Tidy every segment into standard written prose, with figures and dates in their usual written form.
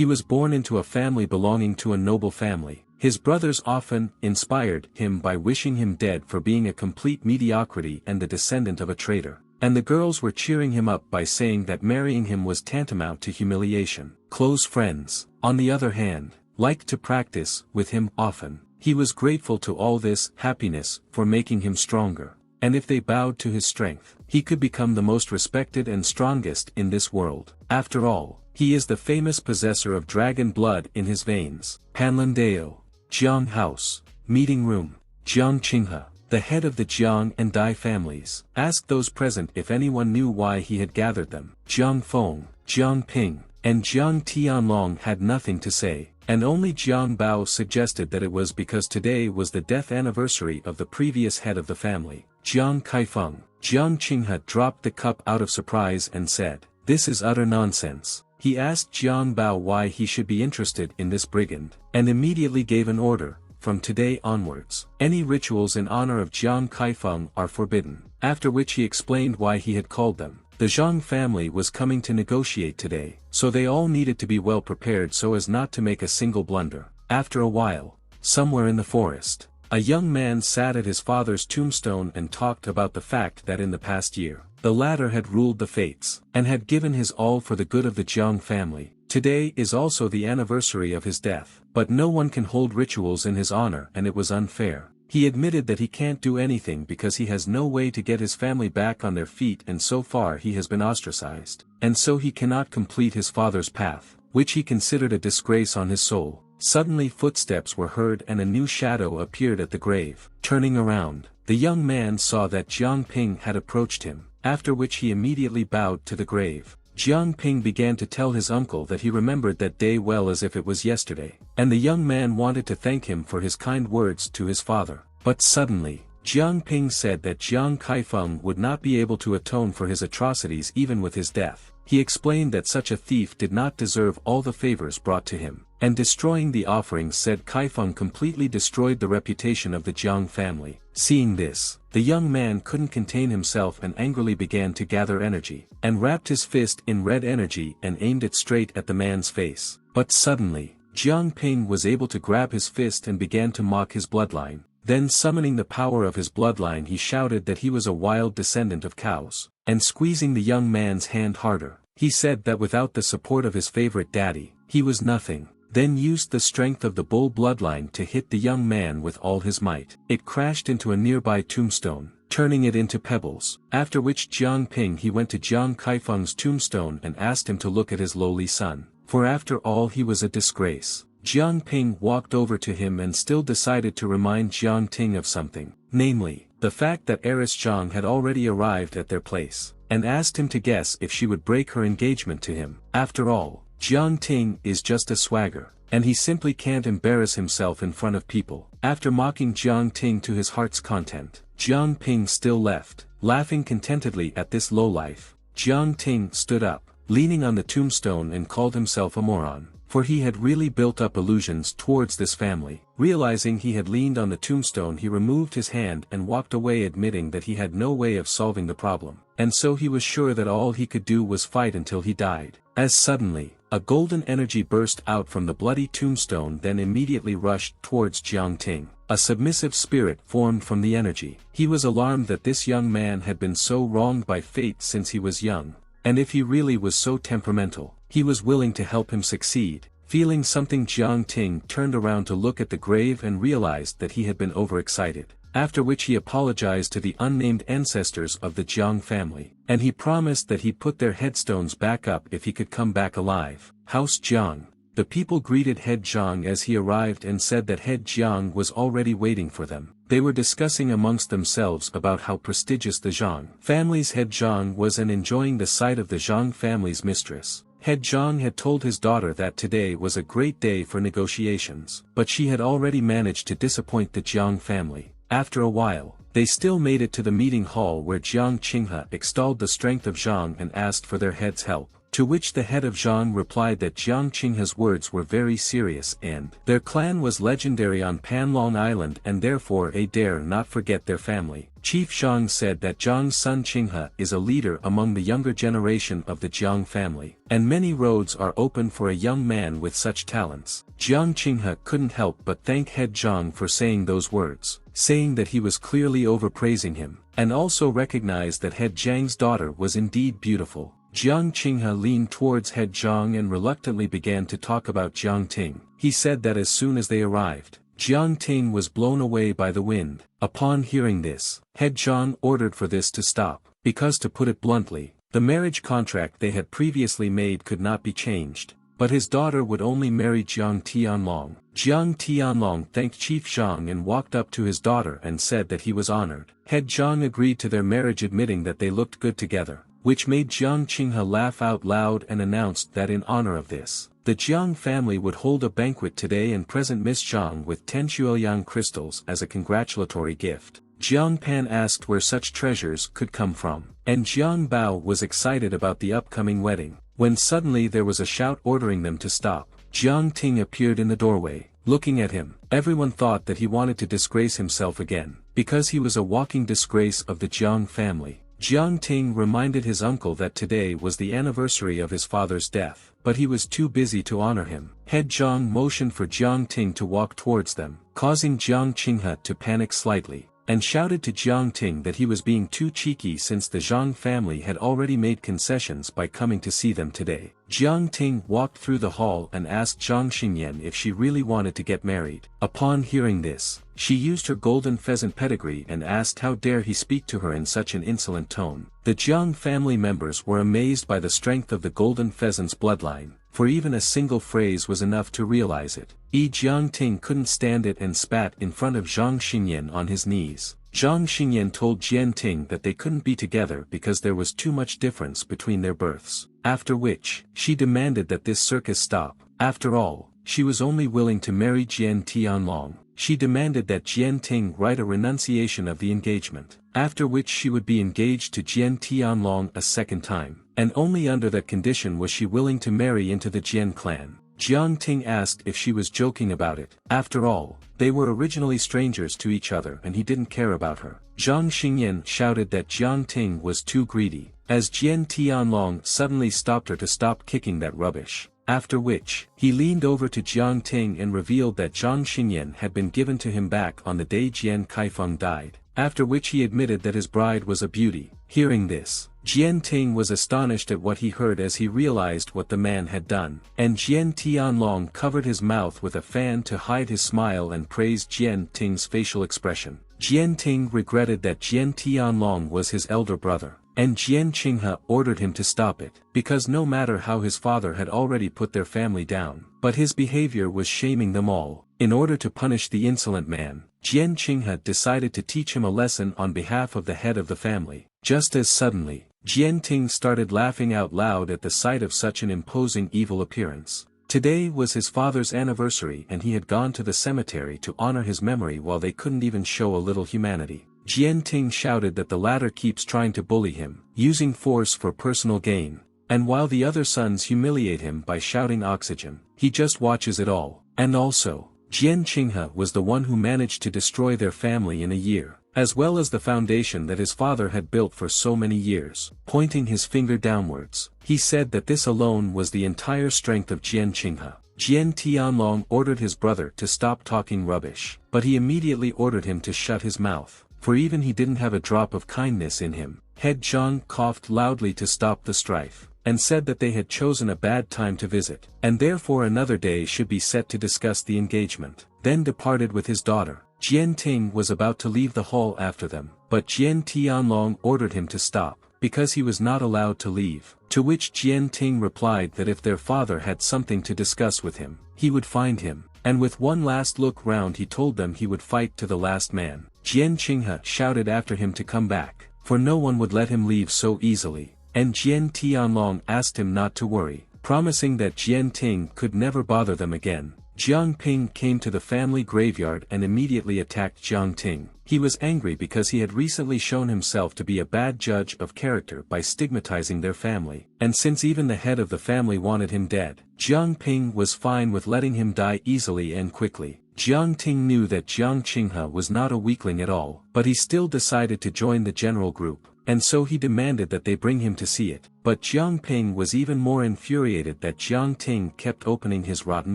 He was born into a family belonging to a noble family. His brothers often inspired him by wishing him dead for being a complete mediocrity and the descendant of a traitor. And the girls were cheering him up by saying that marrying him was tantamount to humiliation. Close friends, on the other hand, liked to practice with him often. He was grateful to all this happiness for making him stronger. And if they bowed to his strength, he could become the most respected and strongest in this world. After all, he is the famous possessor of dragon blood in his veins. Panlandeo, Jiang House, Meeting Room, Jiang Qinghe, the head of the Jiang and Dai families, asked those present if anyone knew why he had gathered them. Jiang Feng, Jiang Ping, and Jiang Tianlong had nothing to say, and only Jiang Bao suggested that it was because today was the death anniversary of the previous head of the family, Jiang Kaifeng. Jiang Qinghe dropped the cup out of surprise and said, "This is utter nonsense." He asked Jiang Bao why he should be interested in this brigand, and immediately gave an order. From today onwards, any rituals in honor of Jiang Kaifeng are forbidden, after which he explained why he had called them. The Zhang family was coming to negotiate today, so they all needed to be well prepared so as not to make a single blunder. After a while, somewhere in the forest, a young man sat at his father's tombstone and talked about the fact that in the past year, the latter had ruled the fates, and had given his all for the good of the Jiang family. Today is also the anniversary of his death, but no one can hold rituals in his honor and it was unfair. He admitted that he can't do anything because he has no way to get his family back on their feet and so far he has been ostracized, and so he cannot complete his father's path, which he considered a disgrace on his soul. Suddenly footsteps were heard and a new shadow appeared at the grave. Turning around, the young man saw that Jiang Ping had approached him, after which he immediately bowed to the grave. Jiang Ping began to tell his uncle that he remembered that day well as if it was yesterday, and the young man wanted to thank him for his kind words to his father. But suddenly, Jiang Ping said that Jiang Kaifeng would not be able to atone for his atrocities even with his death. He explained that such a thief did not deserve all the favors brought to him, and destroying the offerings said Kaifeng completely destroyed the reputation of the Jiang family. Seeing this, the young man couldn't contain himself and angrily began to gather energy, and wrapped his fist in red energy and aimed it straight at the man's face. But suddenly, Jiang Ping was able to grab his fist and began to mock his bloodline. Then summoning the power of his bloodline he shouted that he was a wild descendant of cows, and squeezing the young man's hand harder, he said that without the support of his favorite daddy, he was nothing. Then used the strength of the bull bloodline to hit the young man with all his might. It crashed into a nearby tombstone, turning it into pebbles, after which Jiang Ping he went to Jiang Kaifeng's tombstone and asked him to look at his lowly son, for after all he was a disgrace. Jiang Ping walked over to him and still decided to remind Jiang Ting of something, namely, the fact that heiress Zhang had already arrived at their place, and asked him to guess if she would break her engagement to him. After all, Jiang Ting is just a swagger, and he simply can't embarrass himself in front of people. After mocking Jiang Ting to his heart's content, Jiang Ping still left, laughing contentedly at this lowlife. Jiang Ting stood up, leaning on the tombstone and called himself a moron, for he had really built up illusions towards this family. Realizing he had leaned on the tombstone he removed his hand and walked away admitting that he had no way of solving the problem, and so he was sure that all he could do was fight until he died. As suddenly, a golden energy burst out from the bloody tombstone then immediately rushed towards Jiang Ting. A submissive spirit formed from the energy. He was alarmed that this young man had been so wronged by fate since he was young, and if he really was so temperamental, he was willing to help him succeed. Feeling something, Jiang Ting turned around to look at the grave and realized that he had been overexcited, after which he apologized to the unnamed ancestors of the Jiang family, and he promised that he'd put their headstones back up if he could come back alive. House Jiang. The people greeted Head Jiang as he arrived and said that Head Jiang was already waiting for them. They were discussing amongst themselves about how prestigious the Jiang family's Head Jiang was and enjoying the sight of the Jiang family's mistress. Head Jiang had told his daughter that today was a great day for negotiations, but she had already managed to disappoint the Jiang family. After a while, they still made it to the meeting hall where Jiang Qinghe extolled the strength of Zhang and asked for their head's help. to which the head of Zhang replied that Jiang Qinghe's words were very serious and their clan was legendary on Panlong Island and therefore they dare not forget their family. Chief Zhang said that Zhang's son Qinghe is a leader among the younger generation of the Jiang family, and many roads are open for a young man with such talents. Jiang Qinghe couldn't help but thank head Zhang for saying those words, saying that he was clearly overpraising him, and also recognized that head Zhang's daughter was indeed beautiful. Jiang Qinghe leaned towards head Zhang and reluctantly began to talk about Jiang Ting. He said that as soon as they arrived, Jiang Ting was blown away by the wind. Upon hearing this, head Zhang ordered for this to stop, because to put it bluntly, the marriage contract they had previously made could not be changed, but his daughter would only marry Jiang Tianlong. Jiang Tianlong thanked Chief Zhang and walked up to his daughter and said that he was honored. Head Zhang agreed to their marriage, admitting that they looked good together, which made Jiang Qinghe laugh out loud and announced that in honor of this, the Jiang family would hold a banquet today and present Miss Zhang with 10 Xuoyang crystals as a congratulatory gift. Jiang Pan asked where such treasures could come from, and Jiang Bao was excited about the upcoming wedding, when suddenly there was a shout ordering them to stop. Jiang Ting appeared in the doorway, looking at him. Everyone thought that he wanted to disgrace himself again, because he was a walking disgrace of the Jiang family. Jiang Ting reminded his uncle that today was the anniversary of his father's death, but he was too busy to honor him. Head Zhang motioned for Jiang Ting to walk towards them, causing Jiang Qinghe to panic slightly, and shouted to Jiang Ting that he was being too cheeky since the Zhang family had already made concessions by coming to see them today. Jiang Ting walked through the hall and asked Zhang Xingyan if she really wanted to get married. Upon hearing this, she used her golden pheasant pedigree and asked how dare he speak to her in such an insolent tone. The Jiang family members were amazed by the strength of the golden pheasant's bloodline, for even a single phrase was enough to realize it. Jiang Ting couldn't stand it and spat in front of Zhang Xingyan on his knees. Zhang Xingyan told Jiang Ting that they couldn't be together because there was too much difference between their births, after which, she demanded that this circus stop. After all, she was only willing to marry Jian Tianlong. She demanded that Jiang Ting write a renunciation of the engagement, after which she would be engaged to Jian Tianlong a second time, and only under that condition was she willing to marry into the Jian clan. Jiang Ting asked if she was joking about it. After all, they were originally strangers to each other and he didn't care about her. Zhang Xingyan shouted that Jiang Ting was too greedy, as Jian Tianlong suddenly stopped her to stop kicking that rubbish. After which, he leaned over to Jiang Ting and revealed that Zhang Xingyan had been given to him back on the day Jian Kaifeng died, after which he admitted that his bride was a beauty. Hearing this, Jian Ting was astonished at what he heard as he realized what the man had done, and Jian Tianlong covered his mouth with a fan to hide his smile and praised Jian Ting's facial expression. Jian Ting regretted that Jian Tianlong was his elder brother, and Jian Qinghe ordered him to stop it, because no matter how his father had already put their family down, but his behavior was shaming them all. In order to punish the insolent man, Jian Qinghe decided to teach him a lesson on behalf of the head of the family. Just as suddenly, Jian Ting started laughing out loud at the sight of such an imposing evil appearance. Today was his father's anniversary and he had gone to the cemetery to honor his memory while they couldn't even show a little humanity. Jian Ting shouted that the latter keeps trying to bully him, using force for personal gain, and while the other sons humiliate him by shouting oxygen, he just watches it all. And also, Jian Qinghe was the one who managed to destroy their family in a year, as well as the foundation that his father had built for so many years. Pointing his finger downwards, he said that this alone was the entire strength of Jian Qinghe. Jian Tianlong ordered his brother to stop talking rubbish, but he immediately ordered him to shut his mouth, for even he didn't have a drop of kindness in him. Head Zhang coughed loudly to stop the strife, and said that they had chosen a bad time to visit, and therefore another day should be set to discuss the engagement, then departed with his daughter. Jian Ting was about to leave the hall after them, but Jian Tianlong ordered him to stop, because he was not allowed to leave, to which Jian Ting replied that if their father had something to discuss with him, he would find him, and with one last look round he told them he would fight to the last man. Jian Qinghe shouted after him to come back, for no one would let him leave so easily, and Jian Tianlong asked him not to worry, promising that Jian Ting could never bother them again. Jiang Ting came to the family graveyard and immediately attacked Jiang Ting. He was angry because he had recently shown himself to be a bad judge of character by stigmatizing their family, and since even the head of the family wanted him dead, Jiang Ting was fine with letting him die easily and quickly. Jiang Ting knew that Jiang Qinghe was not a weakling at all, but he still decided to join the general group, and so he demanded that they bring him to see it. But Jiang Ping was even more infuriated that Jiang Ting kept opening his rotten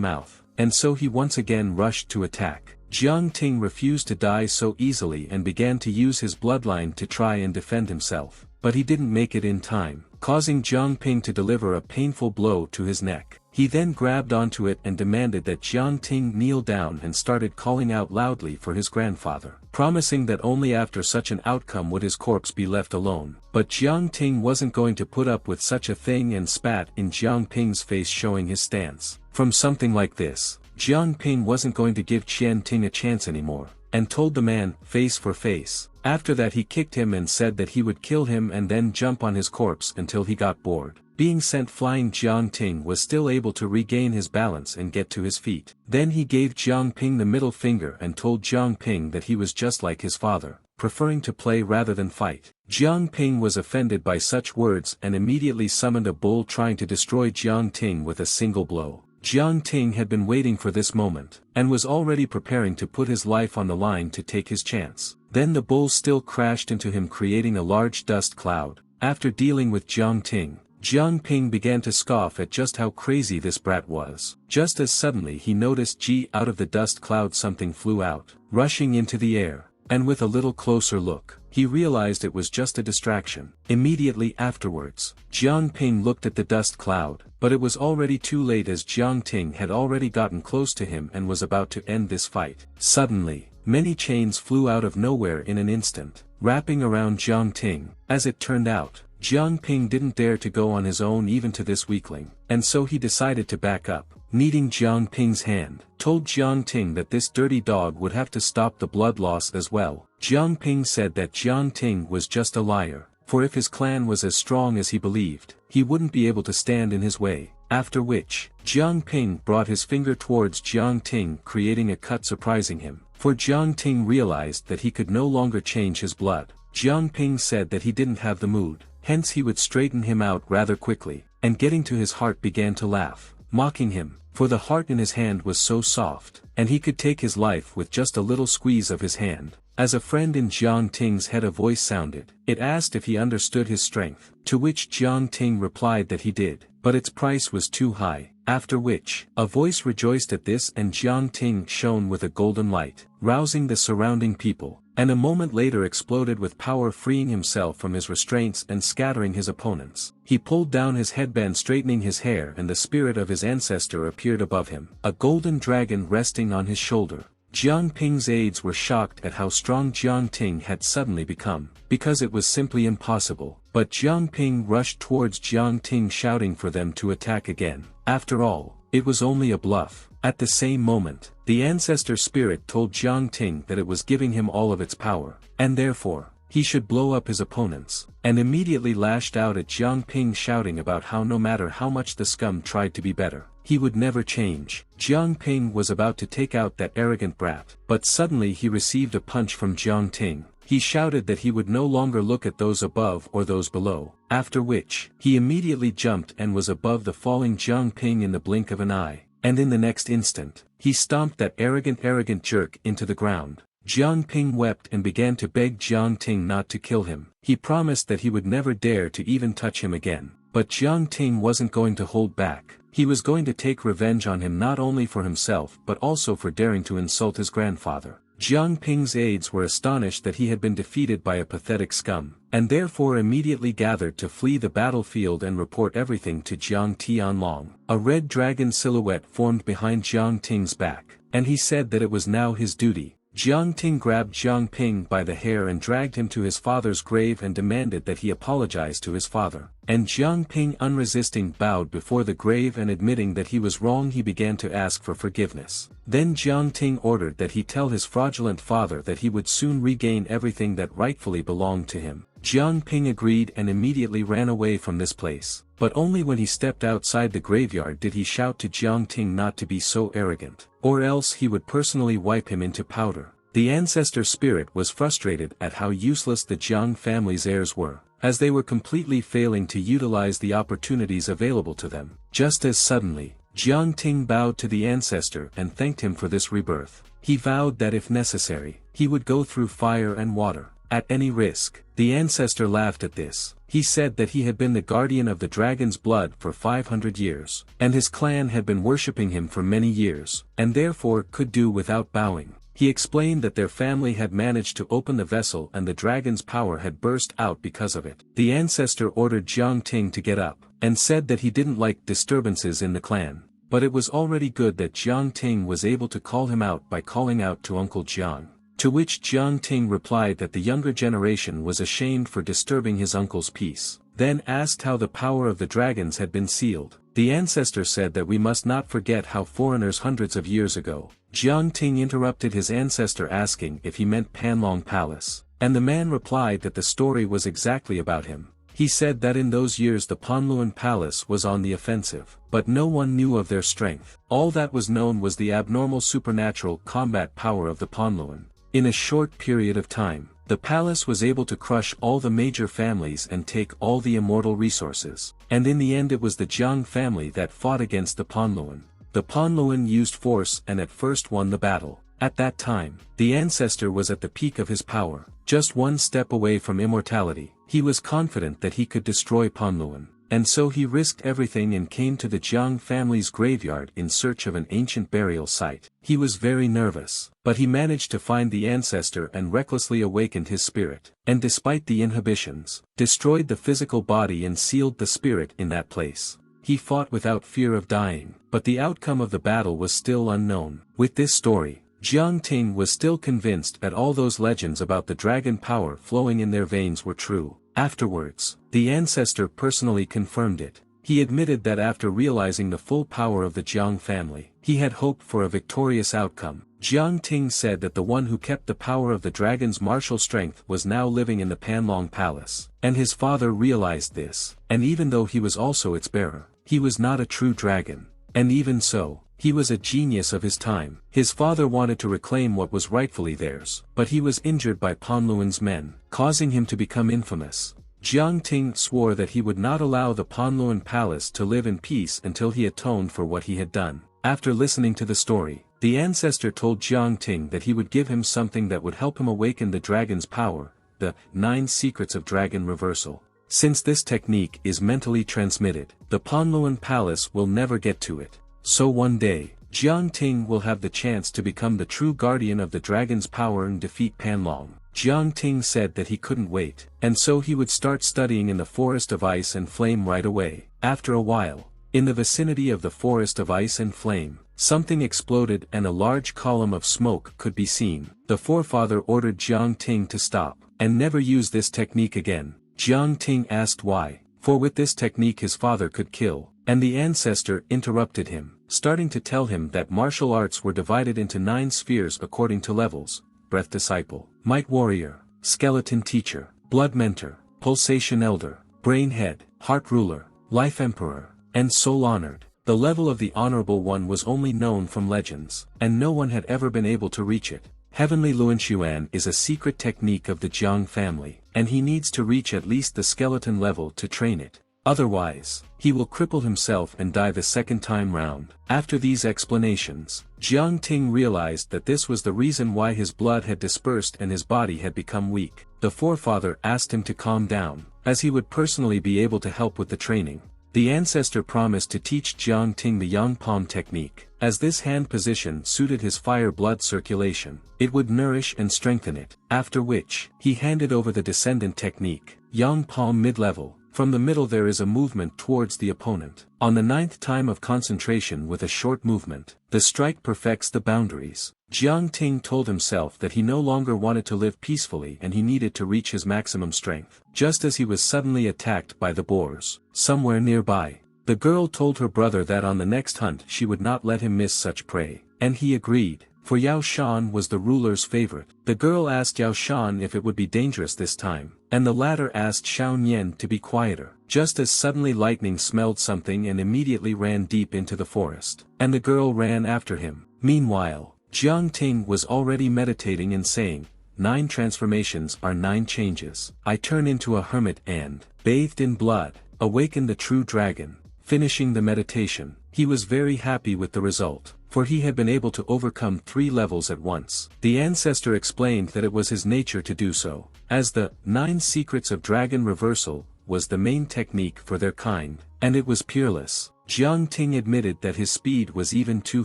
mouth, and so he once again rushed to attack. Jiang Ting refused to die so easily and began to use his bloodline to try and defend himself, but he didn't make it in time, causing Jiang Ping to deliver a painful blow to his neck. He then grabbed onto it and demanded that Jiang Ting kneel down and started calling out loudly for his grandfather, promising that only after such an outcome would his corpse be left alone. But Jiang Ting wasn't going to put up with such a thing and spat in Jiang Ping's face, showing his stance. From something like this, Jiang Ping wasn't going to give Jiang Ting a chance anymore, and told the man, face for face. After that he kicked him and said that he would kill him and then jump on his corpse until he got bored. Being sent flying, Jiang Ting was still able to regain his balance and get to his feet. Then he gave Jiang Ping the middle finger and told Jiang Ping that he was just like his father, preferring to play rather than fight. Jiang Ping was offended by such words and immediately summoned a bull, trying to destroy Jiang Ting with a single blow. Jiang Ting had been waiting for this moment, and was already preparing to put his life on the line to take his chance. Then the bull still crashed into him, creating a large dust cloud. After dealing with Jiang Ting, Jiang Ping began to scoff at just how crazy this brat was. Just as suddenly he noticed out of the dust cloud something flew out, rushing into the air, and with a little closer look, he realized it was just a distraction. Immediately afterwards, Jiang Ping looked at the dust cloud, but it was already too late, as Jiang Ting had already gotten close to him and was about to end this fight. Suddenly, many chains flew out of nowhere in an instant, wrapping around Jiang Ting. As it turned out, Jiang Ping didn't dare to go on his own even to this weakling, and so he decided to back up. Needing Jiang Ping's hand, told Jiang Ting that this dirty dog would have to stop the blood loss as well. Jiang Ping said that Jiang Ting was just a liar, for if his clan was as strong as he believed, he wouldn't be able to stand in his way. After which, Jiang Ping brought his finger towards Jiang Ting, creating a cut, surprising him, for Jiang Ting realized that he could no longer change his blood. Jiang Ping said that he didn't have the mood, hence he would straighten him out rather quickly, and getting to his heart began to laugh, mocking him, for the heart in his hand was so soft, and he could take his life with just a little squeeze of his hand. As a friend in Jiang Ting's head a voice sounded. It asked if he understood his strength, to which Jiang Ting replied that he did, but its price was too high. After which, a voice rejoiced at this and Jiang Ting shone with a golden light, rousing the surrounding people, and a moment later exploded with power, freeing himself from his restraints and scattering his opponents. He pulled down his headband, straightening his hair, and the spirit of his ancestor appeared above him, a golden dragon resting on his shoulder. Jiang Ping's aides were shocked at how strong Jiang Ting had suddenly become, because it was simply impossible, but Jiang Ping rushed towards Jiang Ting, shouting for them to attack again. After all, it was only a bluff. At the same moment, the ancestor spirit told Jiang Ting that it was giving him all of its power, and therefore, he should blow up his opponents, and immediately lashed out at Jiang Ping, shouting about how no matter how much the scum tried to be better, he would never change. Jiang Ping was about to take out that arrogant brat, but suddenly he received a punch from Jiang Ting. He shouted that he would no longer look at those above or those below, after which, he immediately jumped and was above the falling Jiang Ping in the blink of an eye, and in the next instant, he stomped that arrogant jerk into the ground. Jiang Ping wept and began to beg Jiang Ting not to kill him. He promised that he would never dare to even touch him again, but Jiang Ting wasn't going to hold back. He was going to take revenge on him, not only for himself but also for daring to insult his grandfather. Jiang Ping's aides were astonished that he had been defeated by a pathetic scum, and therefore immediately gathered to flee the battlefield and report everything to Jiang Tianlong. A red dragon silhouette formed behind Jiang Ting's back, and he said that it was now his duty. Jiang Ting grabbed Jiang Ping by the hair and dragged him to his father's grave and demanded that he apologize to his father. And Jiang Ping, unresisting, bowed before the grave, and admitting that he was wrong, he began to ask for forgiveness. Then Jiang Ting ordered that he tell his fraudulent father that he would soon regain everything that rightfully belonged to him. Jiang Ping agreed and immediately ran away from this place. but only when he stepped outside the graveyard did he shout to Jiang Ting not to be so arrogant, or else he would personally wipe him into powder. The ancestor spirit was frustrated at how useless the Jiang family's heirs were, as they were completely failing to utilize the opportunities available to them. Just as suddenly, Jiang Ting bowed to the ancestor and thanked him for this rebirth. He vowed that if necessary, he would go through fire and water, at any risk. The ancestor laughed at this. He said that he had been the guardian of the dragon's blood for 500 years, and his clan had been worshipping him for many years, and therefore could do without bowing. He explained that their family had managed to open the vessel and the dragon's power had burst out because of it. The ancestor ordered Jiang Ting to get up, and said that he didn't like disturbances in the clan, but it was already good that Jiang Ting was able to call him out by calling out to Uncle Jiang. To which Jiang Ting replied that the younger generation was ashamed for disturbing his uncle's peace, then asked how the power of the dragons had been sealed. The ancestor said that we must not forget how foreigners hundreds of years ago. Jiang Ting interrupted his ancestor asking if he meant Panlong Palace, and the man replied that the story was exactly about him. He said that in those years the Kowloon Palace was on the offensive, but no one knew of their strength. All that was known was the abnormal supernatural combat power of the Kowloon. In a short period of time, the palace was able to crush all the major families and take all the immortal resources, and in the end it was the Jiang family that fought against the Kowloon. The Kowloon used force and at first won the battle. At that time, the ancestor was at the peak of his power, just one step away from immortality. He was confident that he could destroy Kowloon, and so he risked everything and came to the Jiang family's graveyard in search of an ancient burial site. He was very nervous, but he managed to find the ancestor and recklessly awakened his spirit, and despite the inhibitions, destroyed the physical body and sealed the spirit in that place. He fought without fear of dying, but the outcome of the battle was still unknown. With this story, Jiang Ting was still convinced that all those legends about the dragon power flowing in their veins were true. Afterwards, the ancestor personally confirmed it. He admitted that after realizing the full power of the Jiang family, he had hoped for a victorious outcome. Jiang Ting said that the one who kept the power of the dragon's martial strength was now living in the Panlong Palace, and his father realized this, and even though he was also its bearer, he was not a true dragon, and even so, he was a genius of his time. His father wanted to reclaim what was rightfully theirs, but he was injured by Kowloon's men, causing him to become infamous. Jiang Ting swore that he would not allow the Kowloon Palace to live in peace until he atoned for what he had done. After listening to the story, the ancestor told Jiang Ting that he would give him something that would help him awaken the dragon's power, the 9 Secrets of Dragon Reversal. Since this technique is mentally transmitted, the Kowloon Palace will never get to it. So one day, Jiang Ting will have the chance to become the true guardian of the dragon's power and defeat Panlong. Jiang Ting said that he couldn't wait, and so he would start studying in the Forest of Ice and Flame right away. After a while, in the vicinity of the Forest of Ice and Flame, something exploded and a large column of smoke could be seen. The forefather ordered Jiang Ting to stop, and never use this technique again. Jiang Ting asked why, for with this technique his father could kill, and the ancestor interrupted him, starting to tell him that martial arts were divided into 9 spheres according to levels: Breath Disciple, Might Warrior, Skeleton Teacher, Blood Mentor, Pulsation Elder, Brain Head, Heart Ruler, Life Emperor, and Soul Honored. The level of the Honorable One was only known from legends, and no one had ever been able to reach it. Heavenly Luanshuan is a secret technique of the Jiang family, and he needs to reach at least the skeleton level to train it. Otherwise, he will cripple himself and die the second time round. After these explanations, Jiang Ting realized that this was the reason why his blood had dispersed and his body had become weak. The forefather asked him to calm down, as he would personally be able to help with the training. The ancestor promised to teach Jiang Ting the Yang Palm technique, as this hand position suited his fire blood circulation. It would nourish and strengthen it, after which, he handed over the descendant technique, Yang Palm mid-level. From the middle there is a movement towards the opponent. On the 9th time of concentration with a short movement, the strike perfects the boundaries. Jiang Ting told himself that he no longer wanted to live peacefully and he needed to reach his maximum strength. Just as he was suddenly attacked by the boars, somewhere nearby, the girl told her brother that on the next hunt she would not let him miss such prey, and he agreed. for Yao Shan was the ruler's favorite. The girl asked Yao Shan if it would be dangerous this time, and the latter asked Xiao Nian to be quieter. Just as suddenly lightning smelled something and immediately ran deep into the forest, and the girl ran after him. Meanwhile, Jiang Ting was already meditating and saying, 9 transformations are 9 changes. I turn into a hermit and, bathed in blood, awaken the true dragon. Finishing the meditation, he was very happy with the result, for he had been able to overcome 3 levels at once. The ancestor explained that it was his nature to do so, as the 9 secrets of dragon reversal was the main technique for their kind, and it was peerless. Jiang Ting admitted that his speed was even too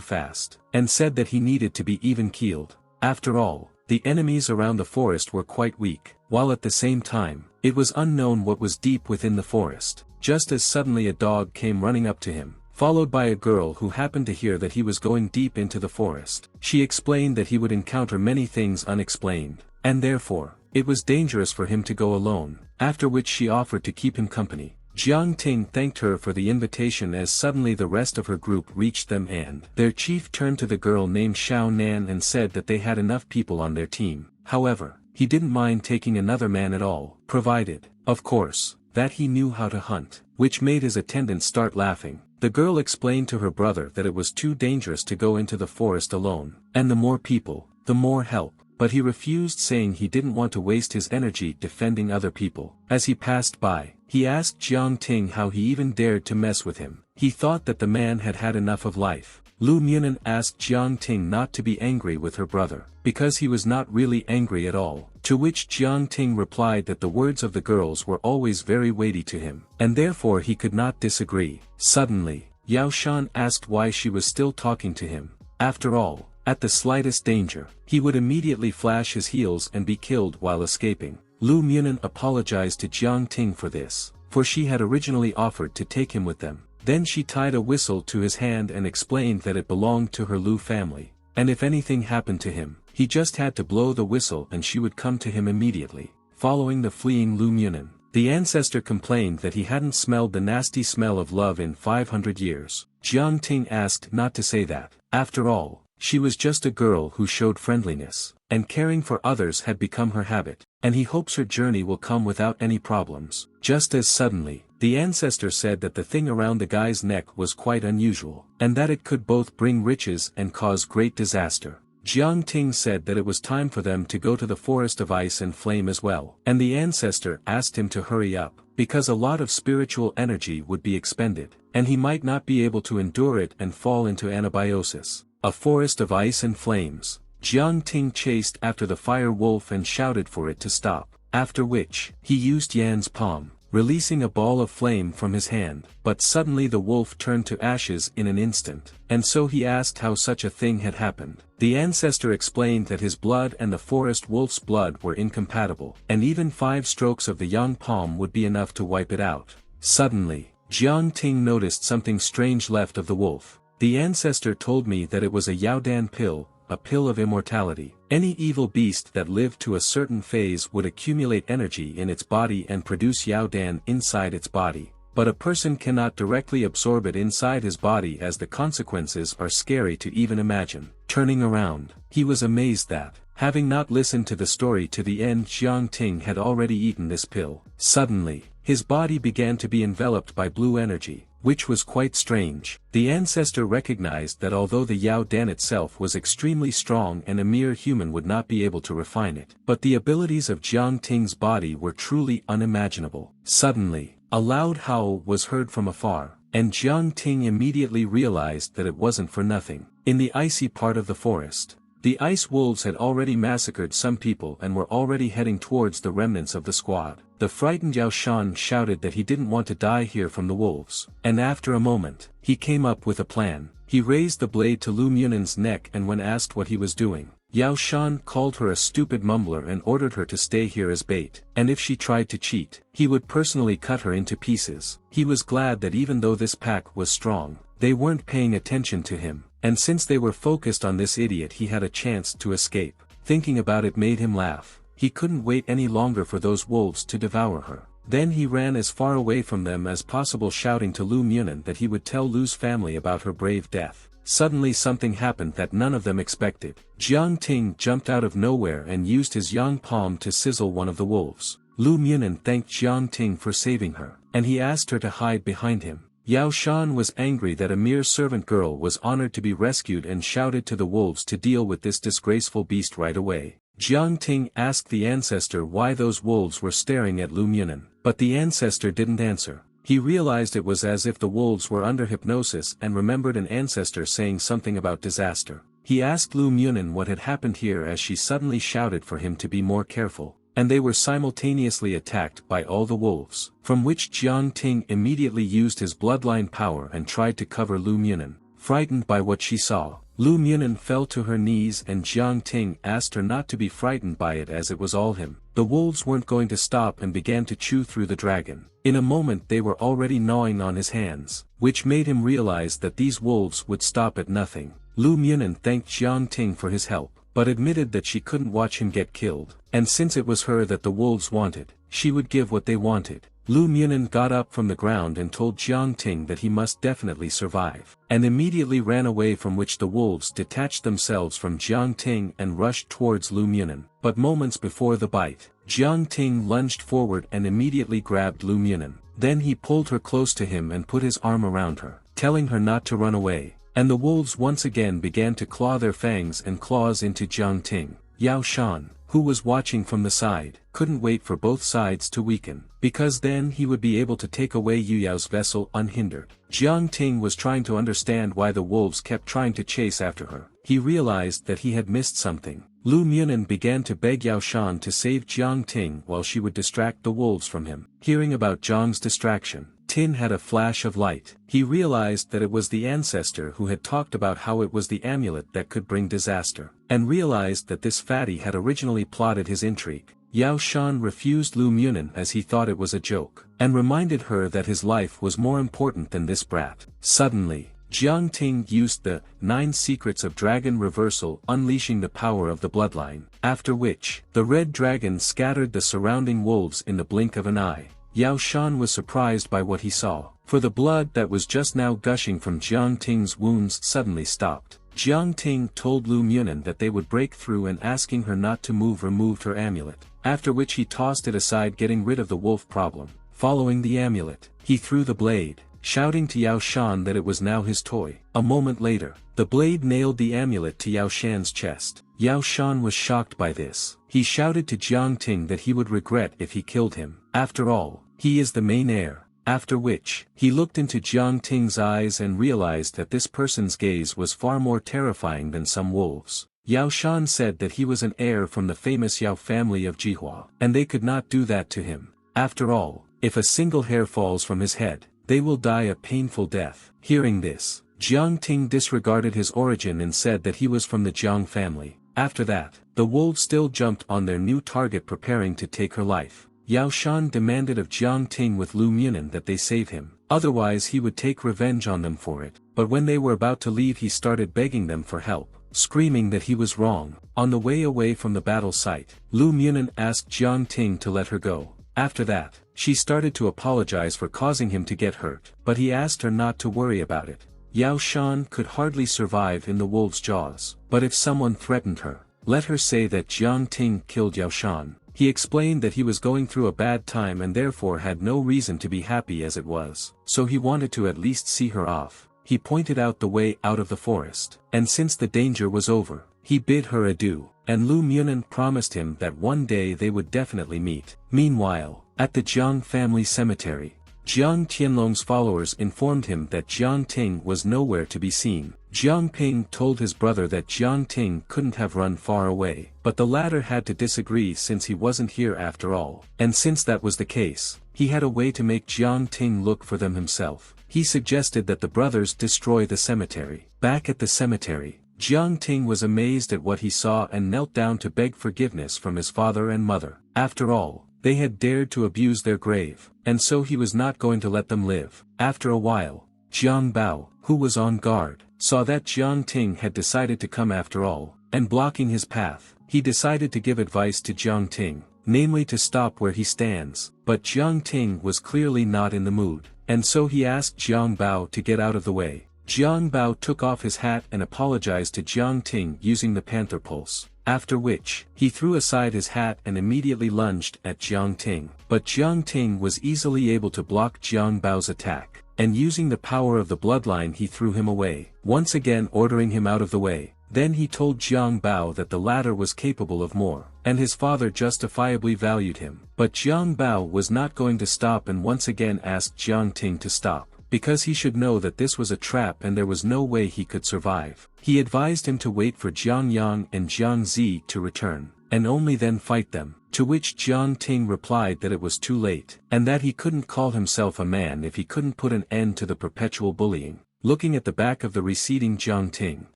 fast, and said that he needed to be even-keeled. After all, the enemies around the forest were quite weak, while at the same time, it was unknown what was deep within the forest. Just as suddenly a dog came running up to him, followed by a girl who happened to hear that he was going deep into the forest. She explained that he would encounter many things unexplained, and therefore, it was dangerous for him to go alone, after which she offered to keep him company. Jiang Ting thanked her for the invitation as suddenly the rest of her group reached them and their chief turned to the girl named Xiao Nan and said that they had enough people on their team. However, he didn't mind taking another man at all, provided, of course, that he knew how to hunt, which made his attendants start laughing. The girl explained to her brother that it was too dangerous to go into the forest alone, and the more people, the more help, but he refused, saying he didn't want to waste his energy defending other people. As he passed by, he asked Jiang Ting how he even dared to mess with him. He thought that the man had had enough of life. Lu Munan asked Jiang Ting not to be angry with her brother, because he was not really angry at all, to which Jiang Ting replied that the words of the girls were always very weighty to him, and therefore he could not disagree. Suddenly, Yao Shan asked why she was still talking to him. After all, at the slightest danger, he would immediately flash his heels and be killed while escaping. Lu Munan apologized to Jiang Ting for this, for she had originally offered to take him with them. Then she tied a whistle to his hand and explained that it belonged to her Lu family, and if anything happened to him, he just had to blow the whistle and she would come to him immediately. Following the fleeing Lu Munan, the ancestor complained that he hadn't smelled the nasty smell of love in 500 years. Jiang Ting asked not to say that. After all, she was just a girl who showed friendliness, and caring for others had become her habit, and he hopes her journey will come without any problems. Just as suddenly, the ancestor said that the thing around the guy's neck was quite unusual, and that it could both bring riches and cause great disaster. Jiang Ting said that it was time for them to go to the forest of ice and flame as well, and the ancestor asked him to hurry up, because a lot of spiritual energy would be expended, and he might not be able to endure it and fall into anabiosis. A forest of ice and flames. Jiang Ting chased after the fire wolf and shouted for it to stop, after which, he used Yan's palm, releasing a ball of flame from his hand, but suddenly the wolf turned to ashes in an instant, and so he asked how such a thing had happened. The ancestor explained that his blood and the forest wolf's blood were incompatible, and even 5 strokes of the yang palm would be enough to wipe it out. Suddenly, Jiang Ting noticed something strange left of the wolf. The ancestor told me that it was a Yaodan pill, a pill of immortality. Any evil beast that lived to a certain phase would accumulate energy in its body and produce Yaodan inside its body, but a person cannot directly absorb it inside his body as the consequences are scary to even imagine. Turning around, he was amazed that, having not listened to the story to the end, Jiang Ting had already eaten this pill. Suddenly, his body began to be enveloped by blue energy, which was quite strange. The ancestor recognized that although the Yao Dan itself was extremely strong and a mere human would not be able to refine it, but the abilities of Jiang Ting's body were truly unimaginable. Suddenly, a loud howl was heard from afar, and Jiang Ting immediately realized that it wasn't for nothing. In the icy part of the forest, the ice wolves had already massacred some people and were already heading towards the remnants of the squad. The frightened Yao Shan shouted that he didn't want to die here from the wolves, and after a moment, he came up with a plan. He raised the blade to Lu Munan's neck, and when asked what he was doing, Yao Shan called her a stupid mumbler and ordered her to stay here as bait, and if she tried to cheat, he would personally cut her into pieces. He was glad that even though this pack was strong, they weren't paying attention to him, and since they were focused on this idiot, he had a chance to escape. Thinking about it made him laugh. He couldn't wait any longer for those wolves to devour her. Then he ran as far away from them as possible, shouting to Lu Munan that he would tell Lu's family about her brave death. suddenly something happened that none of them expected. Jiang Ting jumped out of nowhere and used his yang palm to sizzle one of the wolves. Lu Munin thanked Jiang Ting for saving her, and he asked her to hide behind him. Yao Shan was angry that a mere servant girl was honored to be rescued and shouted to the wolves to deal with this disgraceful beast right away. Jiang Ting asked the ancestor why those wolves were staring at Lu Munin, but the ancestor didn't answer. He realized it was as if the wolves were under hypnosis and remembered an ancestor saying something about disaster. He asked Lu Munin what had happened here as she suddenly shouted for him to be more careful, and they were simultaneously attacked by all the wolves, from which Jiang Ting immediately used his bloodline power and tried to cover Lu Munin. Frightened by what she saw, Lu Munin fell to her knees and Jiang Ting asked her not to be frightened by it as it was all him. The wolves weren't going to stop and began to chew through the dragon. In a moment they were already gnawing on his hands, which made him realize that these wolves would stop at nothing. Lu Munin thanked Jiang Ting for his help, but admitted that she couldn't watch him get killed, and since it was her that the wolves wanted, she would give what they wanted. Lu Munin got up from the ground and told Jiang Ting that he must definitely survive, and immediately ran away, from which the wolves detached themselves from Jiang Ting and rushed towards Lu Munin. But moments before the bite, Jiang Ting lunged forward and immediately grabbed Lu Munin. Then he pulled her close to him and put his arm around her, telling her not to run away, and the wolves once again began to claw their fangs and claws into Jiang Ting. Yao Shan, who was watching from the side, couldn't wait for both sides to weaken, because then he would be able to take away Yu Yao's vessel unhindered. Jiang Ting was trying to understand why the wolves kept trying to chase after her. He realized that he had missed something. Lu Munin began to beg Yao Shan to save Jiang Ting while she would distract the wolves from him. Hearing about Jiang's distraction, Tin had a flash of light. He realized that it was the ancestor who had talked about how it was the amulet that could bring disaster, and realized that this fatty had originally plotted his intrigue. Yao Shan refused Lu Munin as he thought it was a joke, and reminded her that his life was more important than this brat. Suddenly, Jiang Ting used the 9 secrets of dragon reversal, unleashing the power of the bloodline, after which, the red dragon scattered the surrounding wolves in the blink of an eye. Yao Shan was surprised by what he saw, for the blood that was just now gushing from Jiang Ting's wounds suddenly stopped. Jiang Ting told Lu Munin that they would break through, and asking her not to move removed her amulet, after which he tossed it aside, getting rid of the wolf problem. Following the amulet, he threw the blade, shouting to Yao Shan that it was now his toy. A moment later, the blade nailed the amulet to Yao Shan's chest. Yao Shan was shocked by this. He shouted to Jiang Ting that he would regret if he killed him. After all, he is the main heir. After which, he looked into Jiang Ting's eyes and realized that this person's gaze was far more terrifying than some wolves. Yao Shan said that he was an heir from the famous Yao family of Jihua, and they could not do that to him. After all, if a single hair falls from his head, they will die a painful death. Hearing this, Jiang Ting disregarded his origin and said that he was from the Jiang family. After that, the wolves still jumped on their new target, preparing to take her life. Yao Shan demanded of Jiang Ting with Lu Munin that they save him, otherwise he would take revenge on them for it. But when they were about to leave, he started begging them for help, screaming that he was wrong. On the way away from the battle site, Lu Munin asked Jiang Ting to let her go. After that, she started to apologize for causing him to get hurt, but he asked her not to worry about it. Yao Shan could hardly survive in the wolf's jaws, but if someone threatened her, let her say that Jiang Ting killed Yao Shan. He explained that he was going through a bad time and therefore had no reason to be happy as it was, so he wanted to at least see her off. He pointed out the way out of the forest, and since the danger was over, he bid her adieu, and Lu Munin promised him that one day they would definitely meet. Meanwhile, at the Jiang family cemetery, Jiang Tianlong's followers informed him that Jiang Ting was nowhere to be seen. Jiang Ping told his brother that Jiang Ting couldn't have run far away, but the latter had to disagree since he wasn't here after all, and since that was the case, he had a way to make Jiang Ting look for them himself. He suggested that the brothers destroy the cemetery. Back at the cemetery, Jiang Ting was amazed at what he saw and knelt down to beg forgiveness from his father and mother. After all, they had dared to abuse their grave, and so he was not going to let them live. After a while, Jiang Bao, who was on guard, saw that Jiang Ting had decided to come after all, and blocking his path, he decided to give advice to Jiang Ting, namely to stop where he stands. But Jiang Ting was clearly not in the mood, and so he asked Jiang Bao to get out of the way. Jiang Bao took off his hat and apologized to Jiang Ting using the panther pulse. After which, he threw aside his hat and immediately lunged at Jiang Ting. But Jiang Ting was easily able to block Jiang Bao's attack, and using the power of the bloodline he threw him away, once again ordering him out of the way. Then he told Jiang Bao that the latter was capable of more, and his father justifiably valued him. But Jiang Bao was not going to stop and once again asked Jiang Ting to stop, because he should know that this was a trap and there was no way he could survive. He advised him to wait for Jiang Yang and Jiang Zi to return, and only then fight them, to which Jiang Ting replied that it was too late, and that he couldn't call himself a man if he couldn't put an end to the perpetual bullying. Looking at the back of the receding Jiang Ting,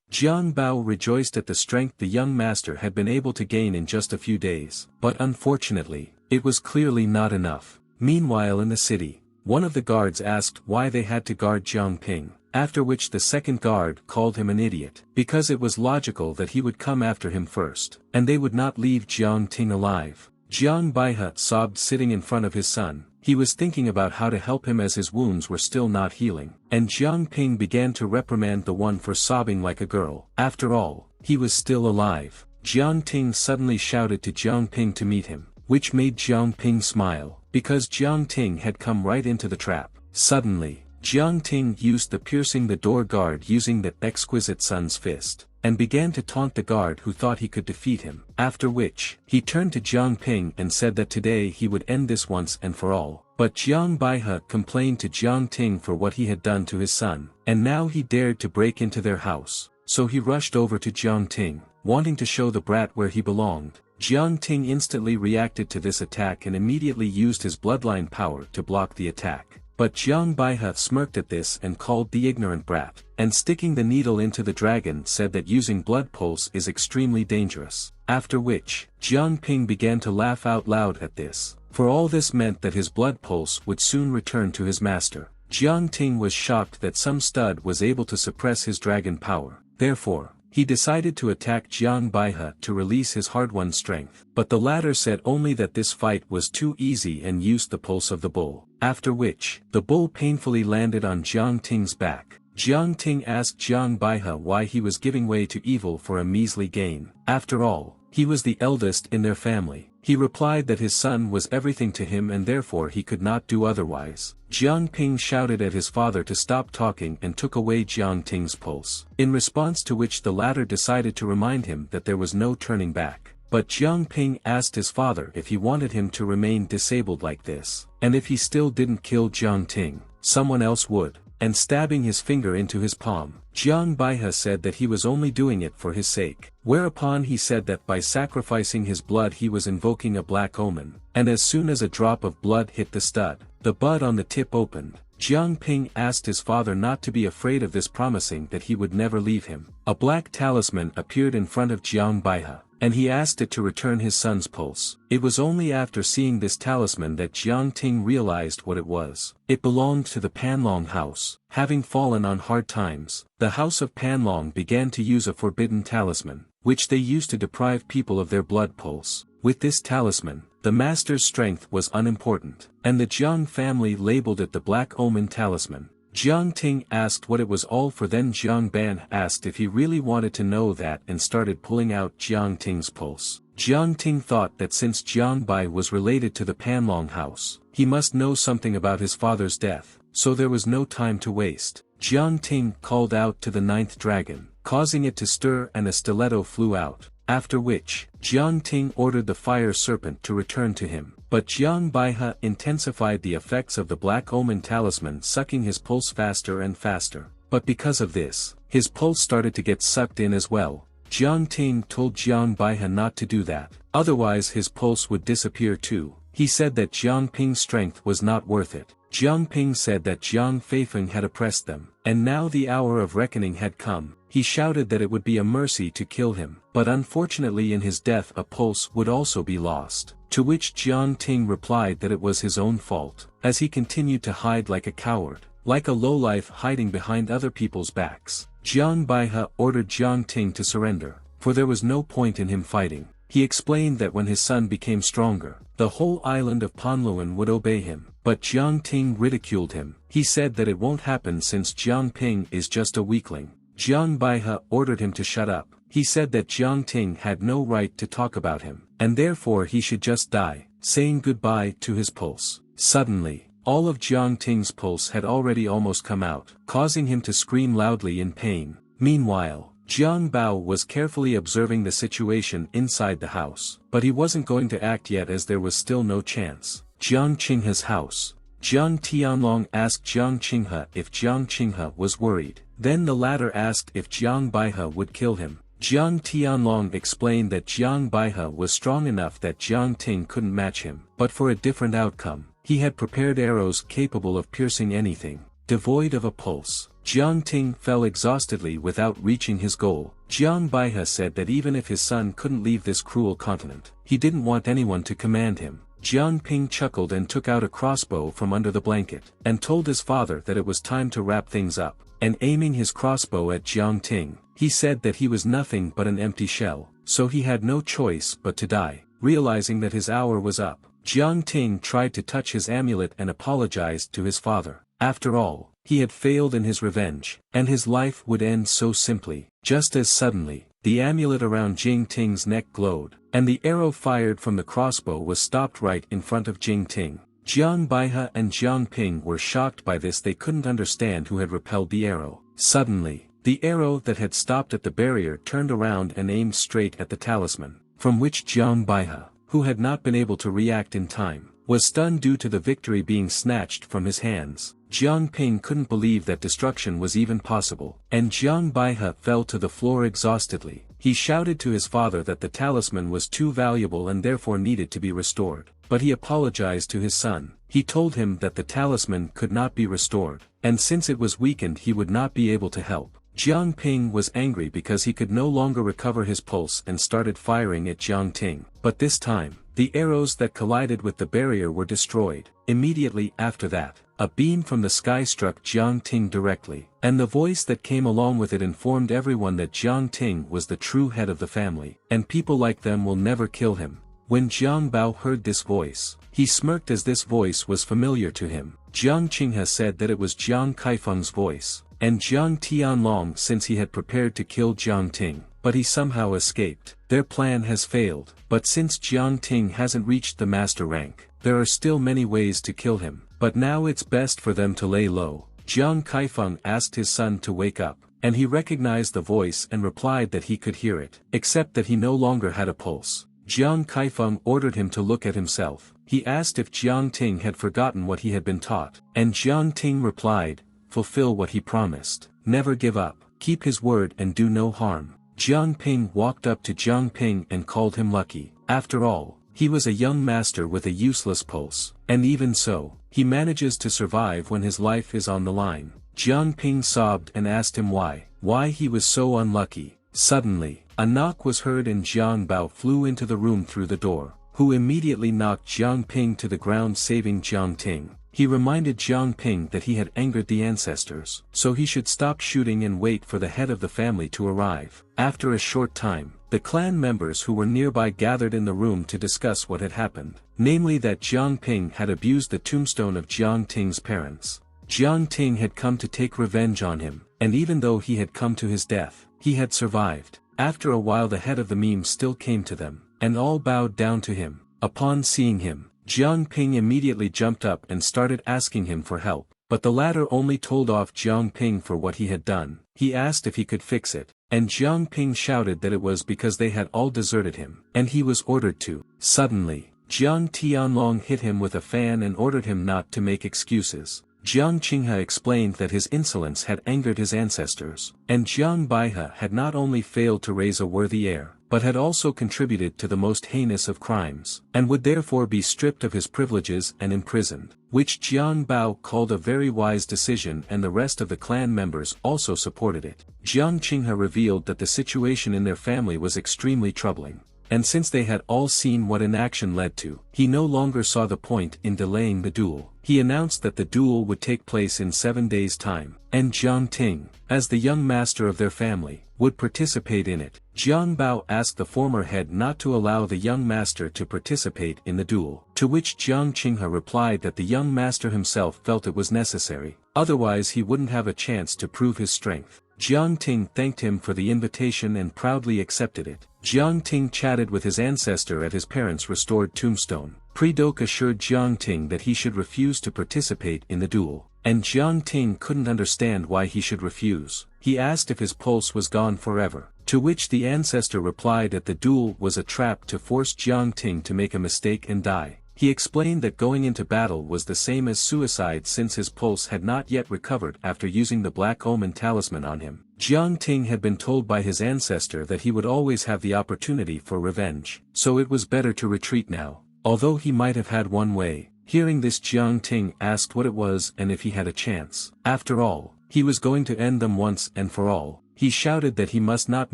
Jiang Bao rejoiced at the strength the young master had been able to gain in just a few days, but unfortunately, it was clearly not enough. Meanwhile in the city, one of the guards asked why they had to guard Jiang Ping, after which the second guard called him an idiot, because it was logical that he would come after him first, and they would not leave Jiang Ting alive. Jiang Baihe sobbed sitting in front of his son. He was thinking about how to help him as his wounds were still not healing, and Jiang Ping began to reprimand the one for sobbing like a girl. After all, he was still alive. Jiang Ting suddenly shouted to Jiang Ping to meet him, which made Jiang Ping smile, because Jiang Ting had come right into the trap. Suddenly, Jiang Ting used the piercing the door guard using that exquisite sun's fist, and began to taunt the guard who thought he could defeat him, after which, he turned to Jiang Ping and said that today he would end this once and for all. But Jiang Baihe complained to Jiang Ting for what he had done to his son, and now he dared to break into their house, so he rushed over to Jiang Ting, wanting to show the brat where he belonged. Jiang Ting instantly reacted to this attack and immediately used his bloodline power to block the attack. But Jiang Baihe smirked at this and called the ignorant brat, and sticking the needle into the dragon said that using blood pulse is extremely dangerous. After which, Jiang Ping began to laugh out loud at this, for all this meant that his blood pulse would soon return to his master. Jiang Ting was shocked that some stud was able to suppress his dragon power. Therefore, he decided to attack Jiang Baihe to release his hard-won strength, but the latter said only that this fight was too easy and used the pulse of the bull. After which, the bull painfully landed on Jiang Ting's back. Jiang Ting asked Jiang Baihe why he was giving way to evil for a measly gain. After all, he was the eldest in their family. He replied that his son was everything to him and therefore he could not do otherwise. Jiang Ping shouted at his father to stop talking and took away Jiang Ting's pulse, in response to which the latter decided to remind him that there was no turning back. But Jiang Ping asked his father if he wanted him to remain disabled like this, and if he still didn't kill Jiang Ting, someone else would. And stabbing his finger into his palm, Jiang Baihe said that he was only doing it for his sake. Whereupon he said that by sacrificing his blood he was invoking a black omen, and as soon as a drop of blood hit the stud, the bud on the tip opened. Jiang Ping asked his father not to be afraid of this, promising that he would never leave him. A black talisman appeared in front of Jiang Baihe, and he asked it to return his son's pulse. It was only after seeing this talisman that Jiang Ting realized what it was. It belonged to the Panlong house. Having fallen on hard times, the house of Panlong began to use a forbidden talisman, which they used to deprive people of their blood pulse. With this talisman, the master's strength was unimportant, and the Jiang family labeled it the Black Omen Talisman. Jiang Ting asked what it was all for, then Jiang Ban asked if he really wanted to know that and started pulling out Jiang Ting's pulse. Jiang Ting thought that since Jiang Bai was related to the Panlong house, he must know something about his father's death, so there was no time to waste. Jiang Ting called out to the ninth dragon, causing it to stir and a stiletto flew out, after which, Jiang Ting ordered the fire serpent to return to him. But Jiang Baihe intensified the effects of the Black Omen Talisman, sucking his pulse faster and faster. But because of this, his pulse started to get sucked in as well. Jiang Ting told Jiang Baihe not to do that, otherwise his pulse would disappear too. He said that Jiang Ping's strength was not worth it. Jiang Ping said that Jiang Feifeng had oppressed them, and now the hour of reckoning had come. He shouted that it would be a mercy to kill him, but unfortunately in his death a pulse would also be lost. To which Jiang Ting replied that it was his own fault, as he continued to hide like a coward, like a lowlife hiding behind other people's backs. Jiang Baihe ordered Jiang Ting to surrender, for there was no point in him fighting. He explained that when his son became stronger, the whole island of Kowloon would obey him. But Jiang Ting ridiculed him. He said that it won't happen since Jiang Ting is just a weakling. Jiang Baihe ordered him to shut up. He said that Jiang Ting had no right to talk about him, and therefore he should just die, saying goodbye to his pulse. Suddenly, all of Jiang Ting's pulse had already almost come out, causing him to scream loudly in pain. Meanwhile, Jiang Bao was carefully observing the situation inside the house, but he wasn't going to act yet as there was still no chance. Jiang Qinghe's house. Jiang Tianlong asked Jiang Qinghe if Jiang Qinghe was worried. Then the latter asked if Jiang Baihe would kill him. Jiang Tianlong explained that Jiang Baihe was strong enough that Jiang Ting couldn't match him, but for a different outcome. He had prepared arrows capable of piercing anything, devoid of a pulse. Jiang Ting fell exhaustedly without reaching his goal. Jiang Baihe said that even if his son couldn't leave this cruel continent, he didn't want anyone to command him. Jiang Ping chuckled and took out a crossbow from under the blanket, and told his father that it was time to wrap things up. And aiming his crossbow at Jiang Ting, he said that he was nothing but an empty shell, so he had no choice but to die. Realizing that his hour was up, Jiang Ting tried to touch his amulet and apologized to his father. After all, he had failed in his revenge, and his life would end so simply. Just as suddenly, the amulet around Jiang Ting's neck glowed, and the arrow fired from the crossbow was stopped right in front of Jiang Ting. Jiang Baihe and Jiang Ping were shocked by this. They couldn't understand who had repelled the arrow. Suddenly, the arrow that had stopped at the barrier turned around and aimed straight at the talisman, from which Jiang Baihe, who had not been able to react in time, was stunned due to the victory being snatched from his hands. Jiang Ping couldn't believe that destruction was even possible, and Jiang Baihe fell to the floor exhaustedly. He shouted to his father that the talisman was too valuable and therefore needed to be restored, but he apologized to his son. He told him that the talisman could not be restored, and since it was weakened he would not be able to help. Jiang Ping was angry because he could no longer recover his pulse and started firing at Jiang Ting. But this time, the arrows that collided with the barrier were destroyed. Immediately after that, a beam from the sky struck Jiang Ting directly, and the voice that came along with it informed everyone that Jiang Ting was the true head of the family, and people like them will never kill him. When Jiang Bao heard this voice, he smirked as this voice was familiar to him. Jiang Qinghe said that it was Jiang Kaifeng's voice, and Jiang Tianlong since he had prepared to kill Jiang Ting, but he somehow escaped. Their plan has failed, but since Jiang Ting hasn't reached the master rank, there are still many ways to kill him, but now it's best for them to lay low. Jiang Kaifeng asked his son to wake up, and he recognized the voice and replied that he could hear it, except that he no longer had a pulse. Jiang Kaifeng ordered him to look at himself. He asked if Jiang Ting had forgotten what he had been taught, and Jiang Ting replied, "Fulfill what he promised. Never give up, keep his word and do no harm." Jiang Ping walked up to Jiang Ping and called him lucky. After all, he was a young master with a useless pulse, and even so, he manages to survive when his life is on the line. Jiang Ping sobbed and asked him why he was so unlucky. Suddenly, a knock was heard and Jiang Bao flew into the room through the door, who immediately knocked Jiang Ping to the ground, saving Jiang Ting. He reminded Jiang Ping that he had angered the ancestors, so he should stop shooting and wait for the head of the family to arrive. After a short time, the clan members who were nearby gathered in the room to discuss what had happened, namely that Jiang Ping had abused the tombstone of Jiang Ting's parents. Jiang Ting had come to take revenge on him, and even though he had come to his death, he had survived. After a while the head of the meme still came to them, and all bowed down to him. Upon seeing him, Jiang Ping immediately jumped up and started asking him for help, but the latter only told off Jiang Ping for what he had done. He asked if he could fix it, and Jiang Ping shouted that it was because they had all deserted him, and he was ordered to. Suddenly, Jiang Tianlong hit him with a fan and ordered him not to make excuses. Jiang Qinghe explained that his insolence had angered his ancestors, and Jiang Baihe had not only failed to raise a worthy heir, but had also contributed to the most heinous of crimes, and would therefore be stripped of his privileges and imprisoned, which Jiang Bao called a very wise decision, and the rest of the clan members also supported it. Jiang Qinghe revealed that the situation in their family was extremely troubling. and since they had all seen what inaction led to, he no longer saw the point in delaying the duel. He announced that the duel would take place in 7 days' time, and Jiang Ting, as the young master of their family, would participate in it. Jiang Bao asked the former head not to allow the young master to participate in the duel, to which Jiang Qinghe replied that the young master himself felt it was necessary, otherwise he wouldn't have a chance to prove his strength. Jiang Ting thanked him for the invitation and proudly accepted it. Jiang Ting chatted with his ancestor at his parents' restored tombstone. Pre-Dok assured Jiang Ting that he should refuse to participate in the duel, and Jiang Ting couldn't understand why he should refuse. He asked if his pulse was gone forever, to which the ancestor replied that the duel was a trap to force Jiang Ting to make a mistake and die. He explained that going into battle was the same as suicide since his pulse had not yet recovered after using the Black Omen talisman on him. Jiang Ting had been told by his ancestor that he would always have the opportunity for revenge, so it was better to retreat now, although he might have had one way. Hearing this, Jiang Ting asked what it was and if he had a chance. After all, he was going to end them once and for all. He shouted that he must not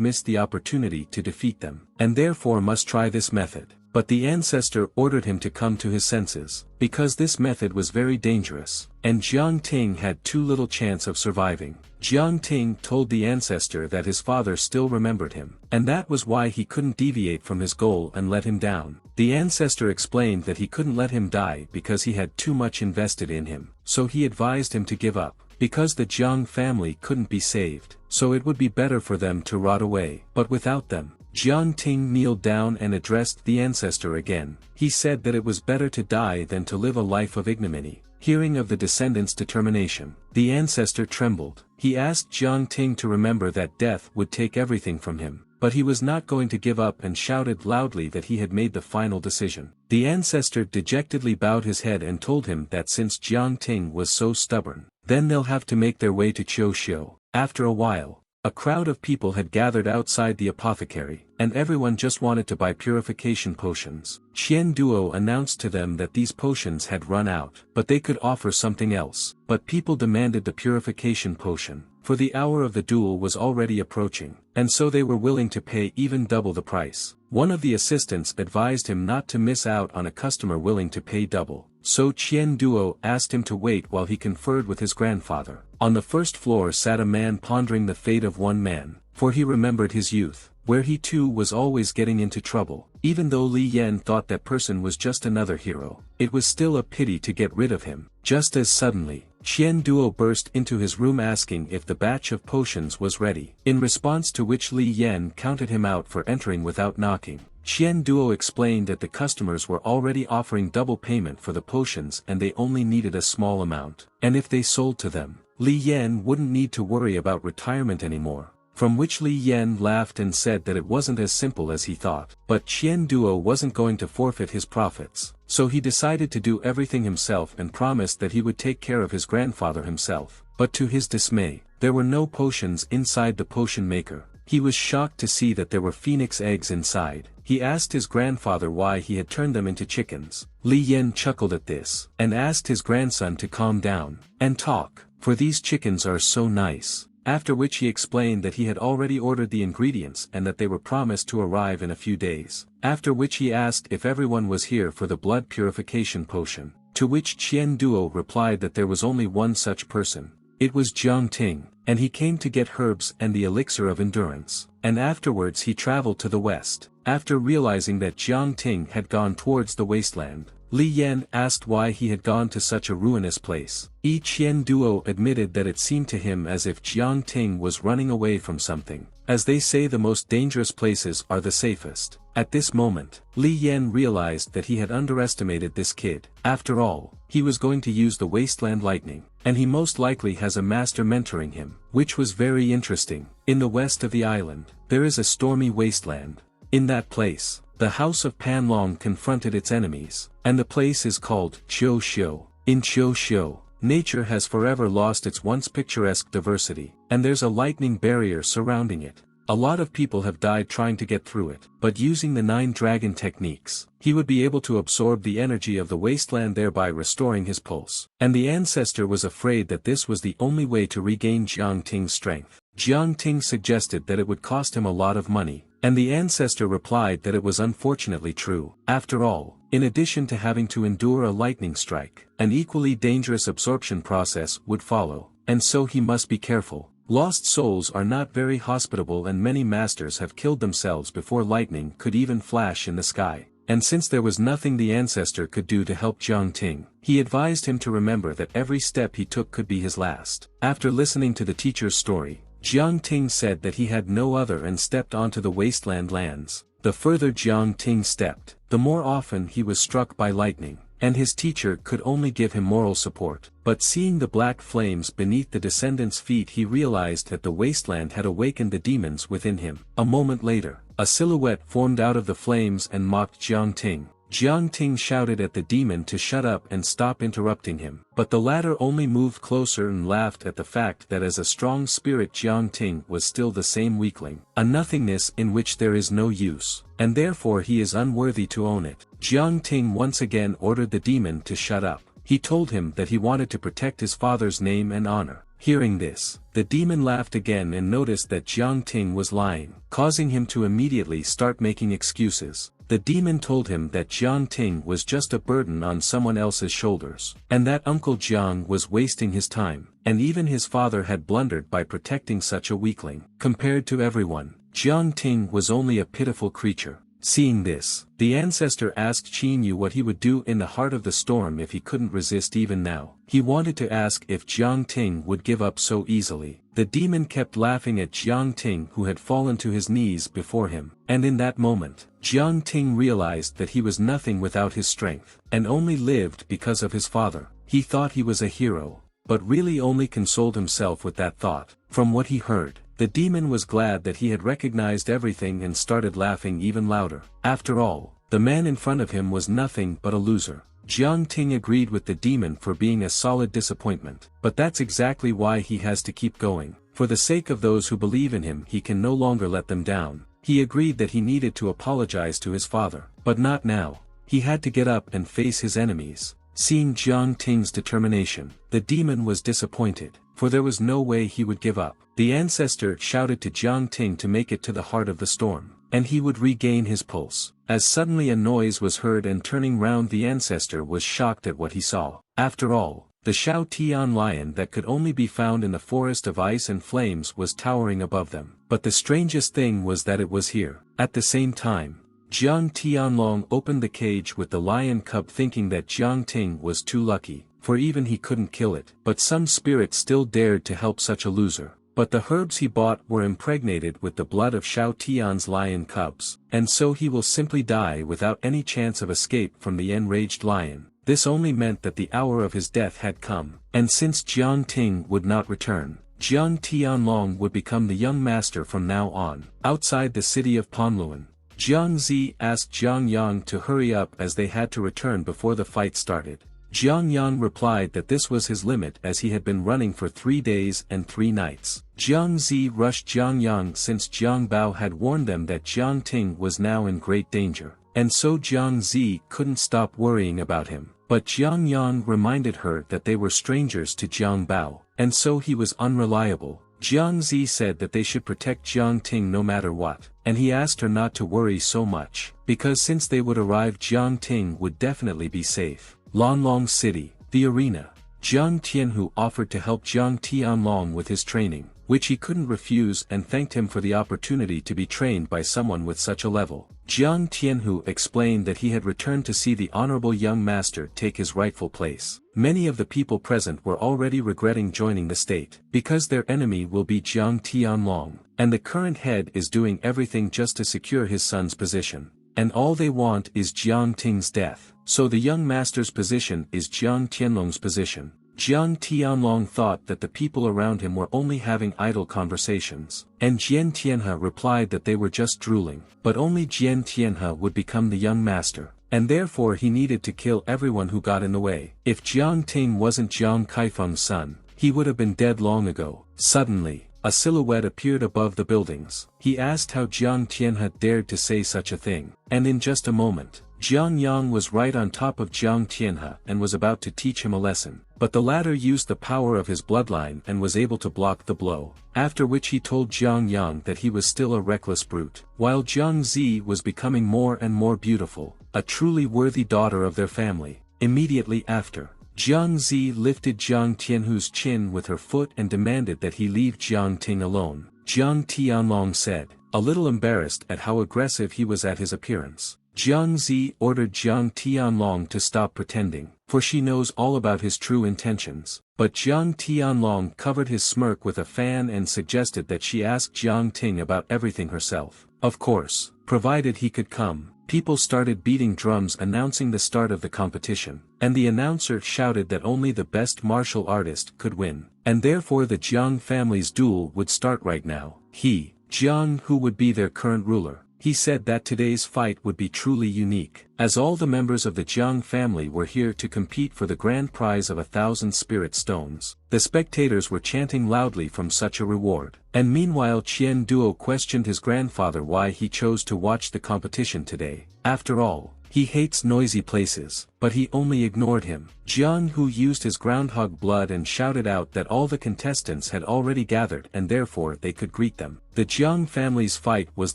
miss the opportunity to defeat them, and therefore must try this method. But the ancestor ordered him to come to his senses, because this method was very dangerous, and Jiang Ting had too little chance of surviving. Jiang Ting told the ancestor that his father still remembered him, and that was why he couldn't deviate from his goal and let him down. The ancestor explained that he couldn't let him die because he had too much invested in him, so he advised him to give up, because the Jiang family couldn't be saved, so it would be better for them to rot away. But without them, Jiang Ting kneeled down and addressed the ancestor again. He said that it was better to die than to live a life of ignominy. Hearing of the descendants' determination, the ancestor trembled. He asked Jiang Ting to remember that death would take everything from him, but he was not going to give up and shouted loudly that he had made the final decision. The ancestor dejectedly bowed his head and told him that since Jiang Ting was so stubborn, then they'll have to make their way to Qiuxiu. After a while, a crowd of people had gathered outside the apothecary, and everyone just wanted to buy purification potions. Qian Duo announced to them that these potions had run out, but they could offer something else. But people demanded the purification potion, for the hour of the duel was already approaching, and so they were willing to pay even double the price. One of the assistants advised him not to miss out on a customer willing to pay double, so Qian Duo asked him to wait while he conferred with his grandfather. On the first floor sat a man pondering the fate of one man, for he remembered his youth, where he too was always getting into trouble. Even though Li Yan thought that person was just another hero, it was still a pity to get rid of him. Just as suddenly, Qian Duo burst into his room asking if the batch of potions was ready, in response to which Li Yan counted him out for entering without knocking. Qian Duo explained that the customers were already offering double payment for the potions and they only needed a small amount, and if they sold to them, Li Yan wouldn't need to worry about retirement anymore. From which Li Yan laughed and said that it wasn't as simple as he thought. But Qian Duo wasn't going to forfeit his profits, so he decided to do everything himself and promised that he would take care of his grandfather himself. But to his dismay, there were no potions inside the potion maker. He was shocked to see that there were phoenix eggs inside. He asked his grandfather why he had turned them into chickens. Li Yan chuckled at this, and asked his grandson to calm down and talk, for these chickens are so nice. After which he explained that he had already ordered the ingredients and that they were promised to arrive in a few days. After which he asked if everyone was here for the blood purification potion, to which Qian Duo replied that there was only one such person. It was Jiang Ting, and he came to get herbs and the elixir of endurance, and afterwards he traveled to the west. After realizing that Jiang Ting had gone towards the wasteland, Li Yan asked why he had gone to such a ruinous place. Qian Duo admitted that it seemed to him as if Jiang Ting was running away from something. As they say, the most dangerous places are the safest. At this moment, Li Yan realized that he had underestimated this kid. After all, he was going to use the wasteland lightning, and he most likely has a master mentoring him, which was very interesting. In the west of the island, there is a stormy wasteland. In that place, the house of Panlong confronted its enemies, and the place is called Qiuxiu. In Qiuxiu, nature has forever lost its once picturesque diversity, and there's a lightning barrier surrounding it. A lot of people have died trying to get through it, but using the 9 dragon techniques, he would be able to absorb the energy of the wasteland, thereby restoring his pulse. And the ancestor was afraid that this was the only way to regain Jiang Ting's strength. Jiang Ting suggested that it would cost him a lot of money, And the ancestor replied that it was unfortunately true. After all, in addition to having to endure a lightning strike, an equally dangerous absorption process would follow, and so he must be careful. Lost souls are not very hospitable, and many masters have killed themselves before lightning could even flash in the sky. And since there was nothing the ancestor could do to help Jiang Ting, he advised him to remember that every step he took could be his last. After listening to the teacher's story, Jiang Ting said that he had no other and stepped onto the wasteland lands. The further Jiang Ting stepped, the more often he was struck by lightning, and his teacher could only give him moral support. But seeing the black flames beneath the descendant's feet, he realized that the wasteland had awakened the demons within him. A moment later, a silhouette formed out of the flames and mocked Jiang Ting. Jiang Ting shouted at the demon to shut up and stop interrupting him, but the latter only moved closer and laughed at the fact that as a strong spirit Jiang Ting was still the same weakling, a nothingness in which there is no use, and therefore he is unworthy to own it. Jiang Ting once again ordered the demon to shut up. He told him that he wanted to protect his father's name and honor. Hearing this, the demon laughed again and noticed that Jiang Ting was lying, causing him to immediately start making excuses. The demon told him that Jiang Ting was just a burden on someone else's shoulders, and that Uncle Jiang was wasting his time, and even his father had blundered by protecting such a weakling. Compared to everyone, Jiang Ting was only a pitiful creature. Seeing this, the ancestor asked Qin Yu what he would do in the heart of the storm if he couldn't resist even now. He wanted to ask if Jiang Ting would give up so easily. The demon kept laughing at Jiang Ting, who had fallen to his knees before him, and in that moment, Jiang Ting realized that he was nothing without his strength, and only lived because of his father. He thought he was a hero, but really only consoled himself with that thought. From what he heard, the demon was glad that he had recognized everything and started laughing even louder. After all, the man in front of him was nothing but a loser. Jiang Ting agreed with the demon for being a solid disappointment, but that's exactly why he has to keep going. For the sake of those who believe in him, he can no longer let them down. He agreed that he needed to apologize to his father, but not now. He had to get up and face his enemies. Seeing Jiang Ting's determination, the demon was disappointed, for there was no way he would give up. The ancestor shouted to Jiang Ting to make it to the heart of the storm, and he would regain his pulse. As suddenly a noise was heard, and turning round, the ancestor was shocked at what he saw. After all, the Shao Tian lion that could only be found in the forest of ice and flames was towering above them. But the strangest thing was that it was here. At the same time, Jiang Tianlong opened the cage with the lion cub, thinking that Jiang Ting was too lucky, for even he couldn't kill it. But some spirit still dared to help such a loser. But the herbs he bought were impregnated with the blood of Shao Tian's lion cubs, and so he will simply die without any chance of escape from the enraged lion. This only meant that the hour of his death had come, and since Jiang Ting would not return, Jiang Tianlong would become the young master from now on. Outside the city of Kowloon, Jiang Zi asked Jiang Yang to hurry up as they had to return before the fight started. Jiang Yang replied that this was his limit, as he had been running for 3 days and 3 nights. Jiang Zi rushed Jiang Yang since Jiang Bao had warned them that Jiang Ting was now in great danger, and so Jiang Zi couldn't stop worrying about him. But Jiang Yang reminded her that they were strangers to Jiang Bao, and so he was unreliable. Jiang Zi said that they should protect Jiang Ting no matter what, and he asked her not to worry so much, because since they would arrive, Jiang Ting would definitely be safe. Lanlong City, the arena. Jiang Tianhu offered to help Jiang Tianlong with his training, which he couldn't refuse, and thanked him for the opportunity to be trained by someone with such a level. Jiang Tianhu explained that he had returned to see the honorable young master take his rightful place. Many of the people present were already regretting joining the state, because their enemy will be Jiang Tianlong, and the current head is doing everything just to secure his son's position. And all they want is Jiang Ting's death. So the young master's position is Jiang Tianlong's position. Jiang Tianlong thought that the people around him were only having idle conversations, and Jian Tianhe replied that they were just drooling. But only Jian Tianhe would become the young master, and therefore he needed to kill everyone who got in the way. If Jiang Ting wasn't Jiang Kaifeng's son, he would have been dead long ago. Suddenly, a silhouette appeared above the buildings. He asked how Jiang Tianhe dared to say such a thing, and in just a moment, Jiang Yang was right on top of Jiang Tianhe and was about to teach him a lesson, but the latter used the power of his bloodline and was able to block the blow, after which he told Jiang Yang that he was still a reckless brute, while Jiang Zi was becoming more and more beautiful, a truly worthy daughter of their family. Immediately after, Jiang Zi lifted Jiang Tianhu's chin with her foot and demanded that he leave Jiang Ting alone. Jiang Tianlong said, a little embarrassed at how aggressive he was at his appearance. Jiang Zi ordered Jiang Tianlong to stop pretending, for she knows all about his true intentions. But Jiang Tianlong covered his smirk with a fan and suggested that she ask Jiang Ting about everything herself. Of course, provided he could come. People started beating drums announcing the start of the competition, and the announcer shouted that only the best martial artist could win, and therefore the Jiang family's duel would start right now. He, Jiang, who would be their current ruler, he said that today's fight would be truly unique, as all the members of the Jiang family were here to compete for the grand prize of 1,000 spirit stones. The spectators were chanting loudly from such a reward, and meanwhile Qian Duo questioned his grandfather why he chose to watch the competition today. After all, he hates noisy places, but he only ignored him. Jiang Hu used his groundhog blood and shouted out that all the contestants had already gathered and therefore they could greet them. The Jiang family's fight was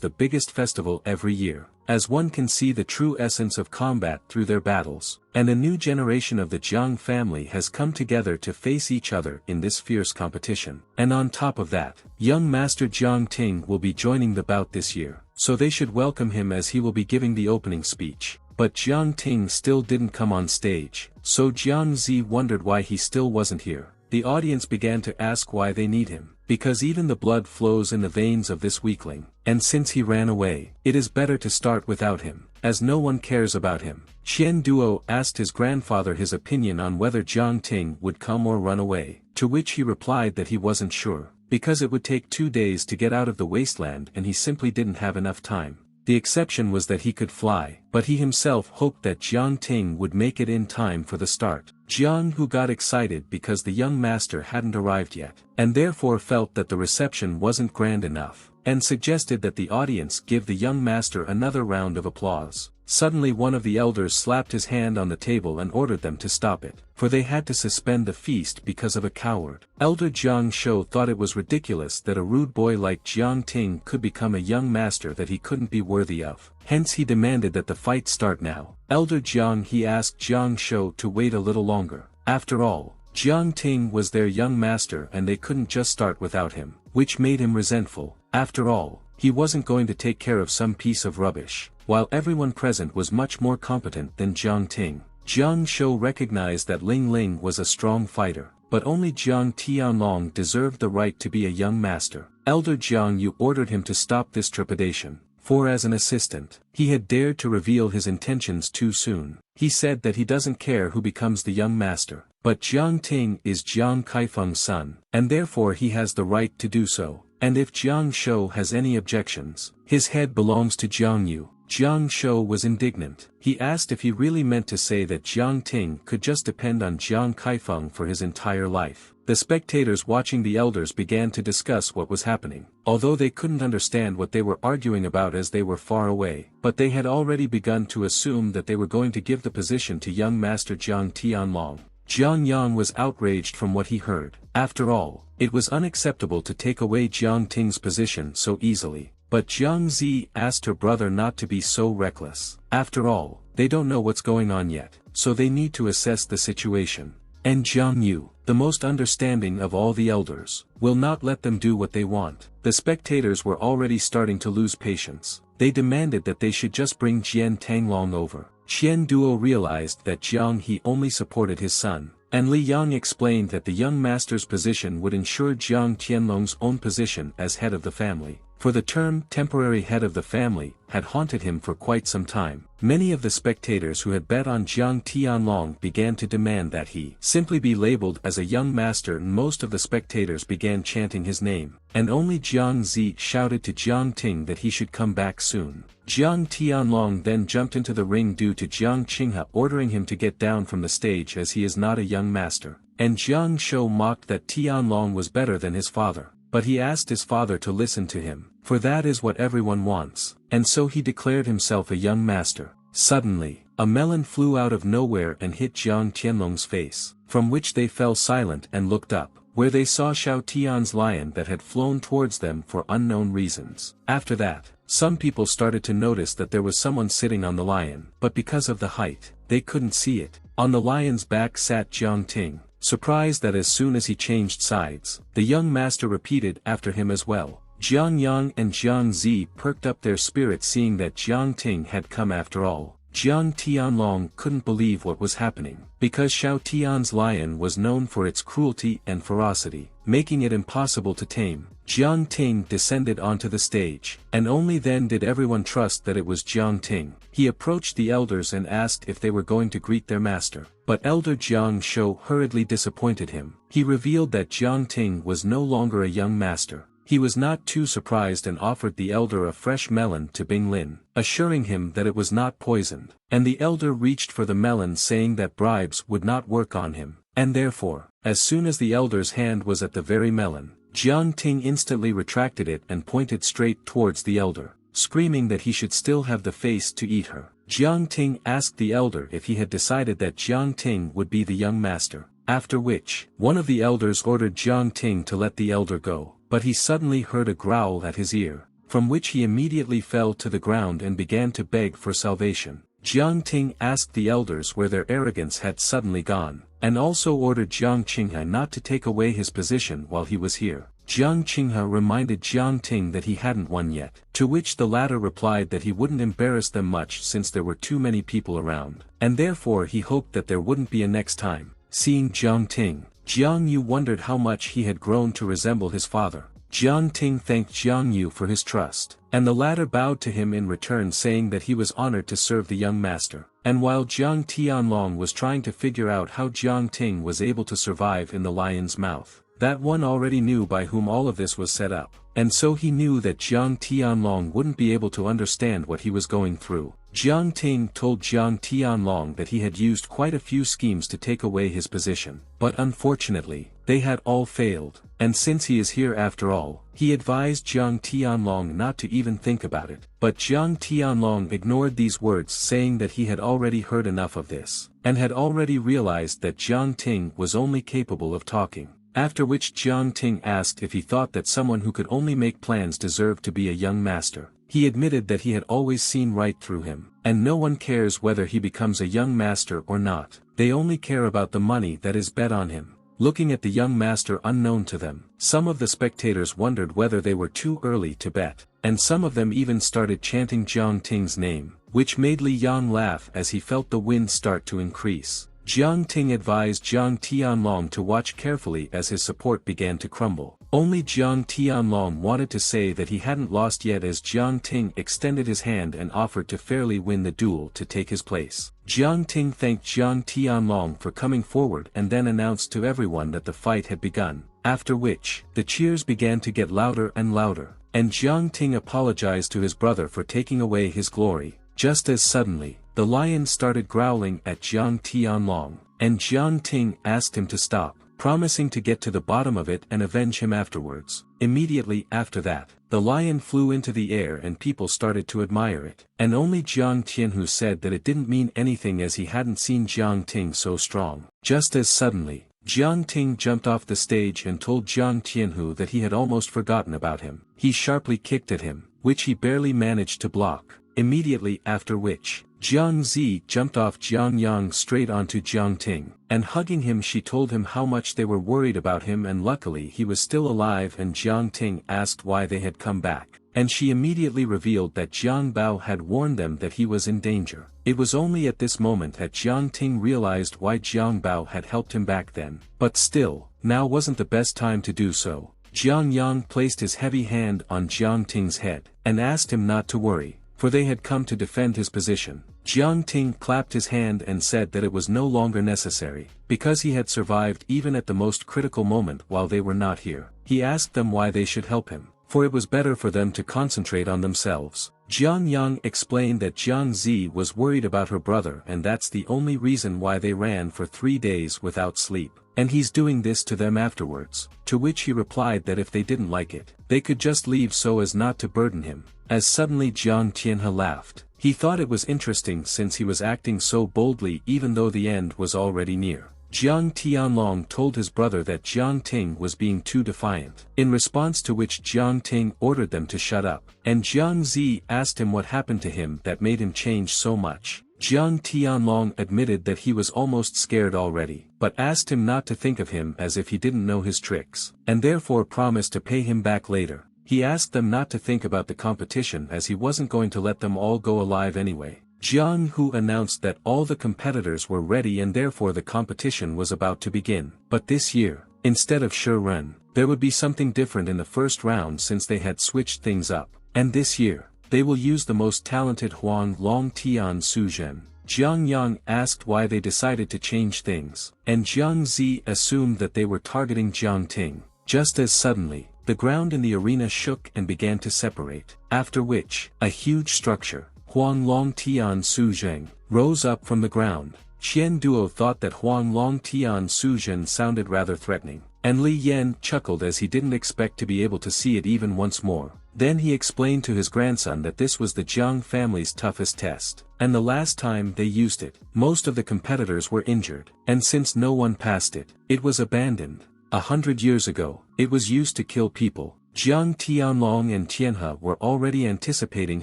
the biggest festival every year, as one can see the true essence of combat through their battles, and a new generation of the Jiang family has come together to face each other in this fierce competition. And on top of that, young Master Jiang Ting will be joining the bout this year, so they should welcome him as he will be giving the opening speech. But Jiang Ting still didn't come on stage, so Jiang Zi wondered why he still wasn't here. The audience began to ask why they need him, because even the blood flows in the veins of this weakling, and since he ran away, it is better to start without him, as no one cares about him. Qian Duo asked his grandfather his opinion on whether Jiang Ting would come or run away, to which he replied that he wasn't sure, because it would take 2 days to get out of the wasteland and he simply didn't have enough time. The exception was that he could fly, but he himself hoped that Jiang Ting would make it in time for the start. Jiang Hu got excited because the young master hadn't arrived yet, and therefore felt that the reception wasn't grand enough, and suggested that the audience give the young master another round of applause. Suddenly one of the elders slapped his hand on the table and ordered them to stop it, for they had to suspend the feast because of a coward. Elder Jiang Shou thought it was ridiculous that a rude boy like Jiang Ting could become a young master that he couldn't be worthy of. Hence he demanded that the fight start now. Elder Jiang he asked Jiang Shou to wait a little longer. After all, Jiang Ting was their young master and they couldn't just start without him, which made him resentful. After all, he wasn't going to take care of some piece of rubbish, while everyone present was much more competent than Jiang Ting. Jiang Shou recognized that Ling Ling was a strong fighter, but only Jiang Tianlong deserved the right to be a young master. Elder Jiang Yu ordered him to stop this trepidation, for as an assistant, he had dared to reveal his intentions too soon. He said that he doesn't care who becomes the young master, but Jiang Ting is Jiang Kaifeng's son, and therefore he has the right to do so. And if Jiang Shou has any objections, his head belongs to Jiang Yu. Jiang Shou was indignant. He asked if he really meant to say that Jiang Ting could just depend on Jiang Kaifeng for his entire life. The spectators watching the elders began to discuss what was happening, although they couldn't understand what they were arguing about as they were far away, but they had already begun to assume that they were going to give the position to young Master Jiang Tianlong. Jiang Yang was outraged from what he heard. After all, it was unacceptable to take away Jiang Ting's position so easily. But Jiang Zi asked her brother not to be so reckless. After all, they don't know what's going on yet, so they need to assess the situation. And Jiang Yu, the most understanding of all the elders, will not let them do what they want. The spectators were already starting to lose patience. They demanded that they should just bring Jian Tanglong over. Qian Duo realized that Jiang He only supported his son, and Li Yang explained that the young master's position would ensure Jiang Tianlong's own position as head of the family. For the term temporary head of the family had haunted him for quite some time. Many of the spectators who had bet on Jiang Tianlong began to demand that he simply be labeled as a young master, and most of the spectators began chanting his name, and only Jiang Zi shouted to Jiang Ting that he should come back soon. Jiang Tianlong then jumped into the ring due to Jiang Qinghe ordering him to get down from the stage as he is not a young master, and Jiang Shou mocked that Tianlong was better than his father. But he asked his father to listen to him, for that is what everyone wants, and so he declared himself a young master. Suddenly, a melon flew out of nowhere and hit Jiang Tianlong's face, from which they fell silent and looked up, where they saw Xiao Tian's lion that had flown towards them for unknown reasons. After that, some people started to notice that there was someone sitting on the lion, but because of the height, they couldn't see it. On the lion's back sat Jiang Ting, surprised that as soon as he changed sides, the young master repeated after him as well. Jiang Yang and Jiang Zi perked up their spirits seeing that Jiang Ting had come after all. Jiang Tianlong couldn't believe what was happening, because Xiao Tian's lion was known for its cruelty and ferocity, making it impossible to tame. Jiang Ting descended onto the stage, and only then did everyone trust that it was Jiang Ting. He approached the elders and asked if they were going to greet their master, but Elder Jiang Shou hurriedly disappointed him. He revealed that Jiang Ting was no longer a young master. He was not too surprised and offered the elder a fresh melon to Bing Lin, assuring him that it was not poisoned, and the elder reached for the melon saying that bribes would not work on him, and therefore, as soon as the elder's hand was at the very melon, Jiang Ting instantly retracted it and pointed straight towards the elder, screaming that he should still have the face to eat her. Jiang Ting asked the elder if he had decided that Jiang Ting would be the young master, after which, one of the elders ordered Jiang Ting to let the elder go. But he suddenly heard a growl at his ear, from which he immediately fell to the ground and began to beg for salvation. Jiang Ting asked the elders where their arrogance had suddenly gone, and also ordered Jiang Qinghe not to take away his position while he was here. Jiang Qinghe reminded Jiang Ting that he hadn't won yet, to which the latter replied that he wouldn't embarrass them much since there were too many people around, and therefore he hoped that there wouldn't be a next time. Seeing Jiang Ting, Jiang Yu wondered how much he had grown to resemble his father. Jiang Ting thanked Jiang Yu for his trust, and the latter bowed to him in return saying that he was honored to serve the young master. And while Jiang Tianlong was trying to figure out how Jiang Ting was able to survive in the lion's mouth, that one already knew by whom all of this was set up, and so he knew that Jiang Tianlong wouldn't be able to understand what he was going through. Jiang Ting told Jiang Tianlong that he had used quite a few schemes to take away his position, but unfortunately, they had all failed, and since he is here after all, he advised Jiang Tianlong not to even think about it. But Jiang Tianlong ignored these words saying that he had already heard enough of this, and had already realized that Jiang Ting was only capable of talking. After which Jiang Ting asked if he thought that someone who could only make plans deserved to be a young master. He admitted that he had always seen right through him, and no one cares whether he becomes a young master or not, they only care about the money that is bet on him. Looking at the young master unknown to them, some of the spectators wondered whether they were too early to bet, and some of them even started chanting Jiang Ting's name, which made Li Yang laugh as he felt the wind start to increase. Jiang Ting advised Jiang Tianlong to watch carefully as his support began to crumble. Only Jiang Tianlong wanted to say that he hadn't lost yet as Jiang Ting extended his hand and offered to fairly win the duel to take his place. Jiang Ting thanked Jiang Tianlong for coming forward and then announced to everyone that the fight had begun, after which, the cheers began to get louder and louder, and Jiang Ting apologized to his brother for taking away his glory. Just as suddenly, the lion started growling at Jiang Tianlong, and Jiang Ting asked him to stop, promising to get to the bottom of it and avenge him afterwards. Immediately after that, the lion flew into the air and people started to admire it, and only Jiang Tianhu said that it didn't mean anything as he hadn't seen Jiang Ting so strong. Just as suddenly, Jiang Ting jumped off the stage and told Jiang Tianhu that he had almost forgotten about him. He sharply kicked at him, which he barely managed to block. Immediately after which, Jiang Zi jumped off Jiang Yang straight onto Jiang Ting, and hugging him she told him how much they were worried about him and luckily he was still alive, and Jiang Ting asked why they had come back, and she immediately revealed that Jiang Bao had warned them that he was in danger. It was only at this moment that Jiang Ting realized why Jiang Bao had helped him back then, but still, now wasn't the best time to do so. Jiang Yang placed his heavy hand on Jiang Ting's head, and asked him not to worry, for they had come to defend his position. Jiang Ting clapped his hand and said that it was no longer necessary, because he had survived even at the most critical moment while they were not here. He asked them why they should help him, for it was better for them to concentrate on themselves. Jiang Yang explained that Jiang Zi was worried about her brother and that's the only reason why they ran for 3 days without sleep. and he's doing this to them afterwards, to which he replied that if they didn't like it, they could just leave so as not to burden him. As suddenly Jiang Ting laughed. He thought it was interesting since he was acting so boldly even though the end was already near. Jiang Tianlong told his brother that Jiang Ting was being too defiant, in response to which Jiang Ting ordered them to shut up, and Jiang Zi asked him what happened to him that made him change so much. Jiang Tianlong admitted that he was almost scared already, but asked him not to think of him as if he didn't know his tricks, and therefore promised to pay him back later. He asked them not to think about the competition as he wasn't going to let them all go alive anyway. Jiang Hu announced that all the competitors were ready and therefore the competition was about to begin. But this year, instead of Shi Ren, there would be something different in the first round since they had switched things up. And this year, they will use the most talented Huang Long Tian Su Zhen. Jiang Yang asked why they decided to change things, and Jiang Zi assumed that they were targeting Jiang Ting. Just as suddenly, the ground in the arena shook and began to separate, after which, a huge structure, Huang Long Tian Su Zheng, rose up from the ground. Qian Duo thought that Huang Long Tian Su Zhen sounded rather threatening, and Li Yan chuckled as he didn't expect to be able to see it even once more. Then he explained to his grandson that this was the Jiang family's toughest test, and the last time they used it, most of the competitors were injured, and since no one passed it, it was abandoned. 100 years ago, it was used to kill people. Jiang Tianlong and Tianhe were already anticipating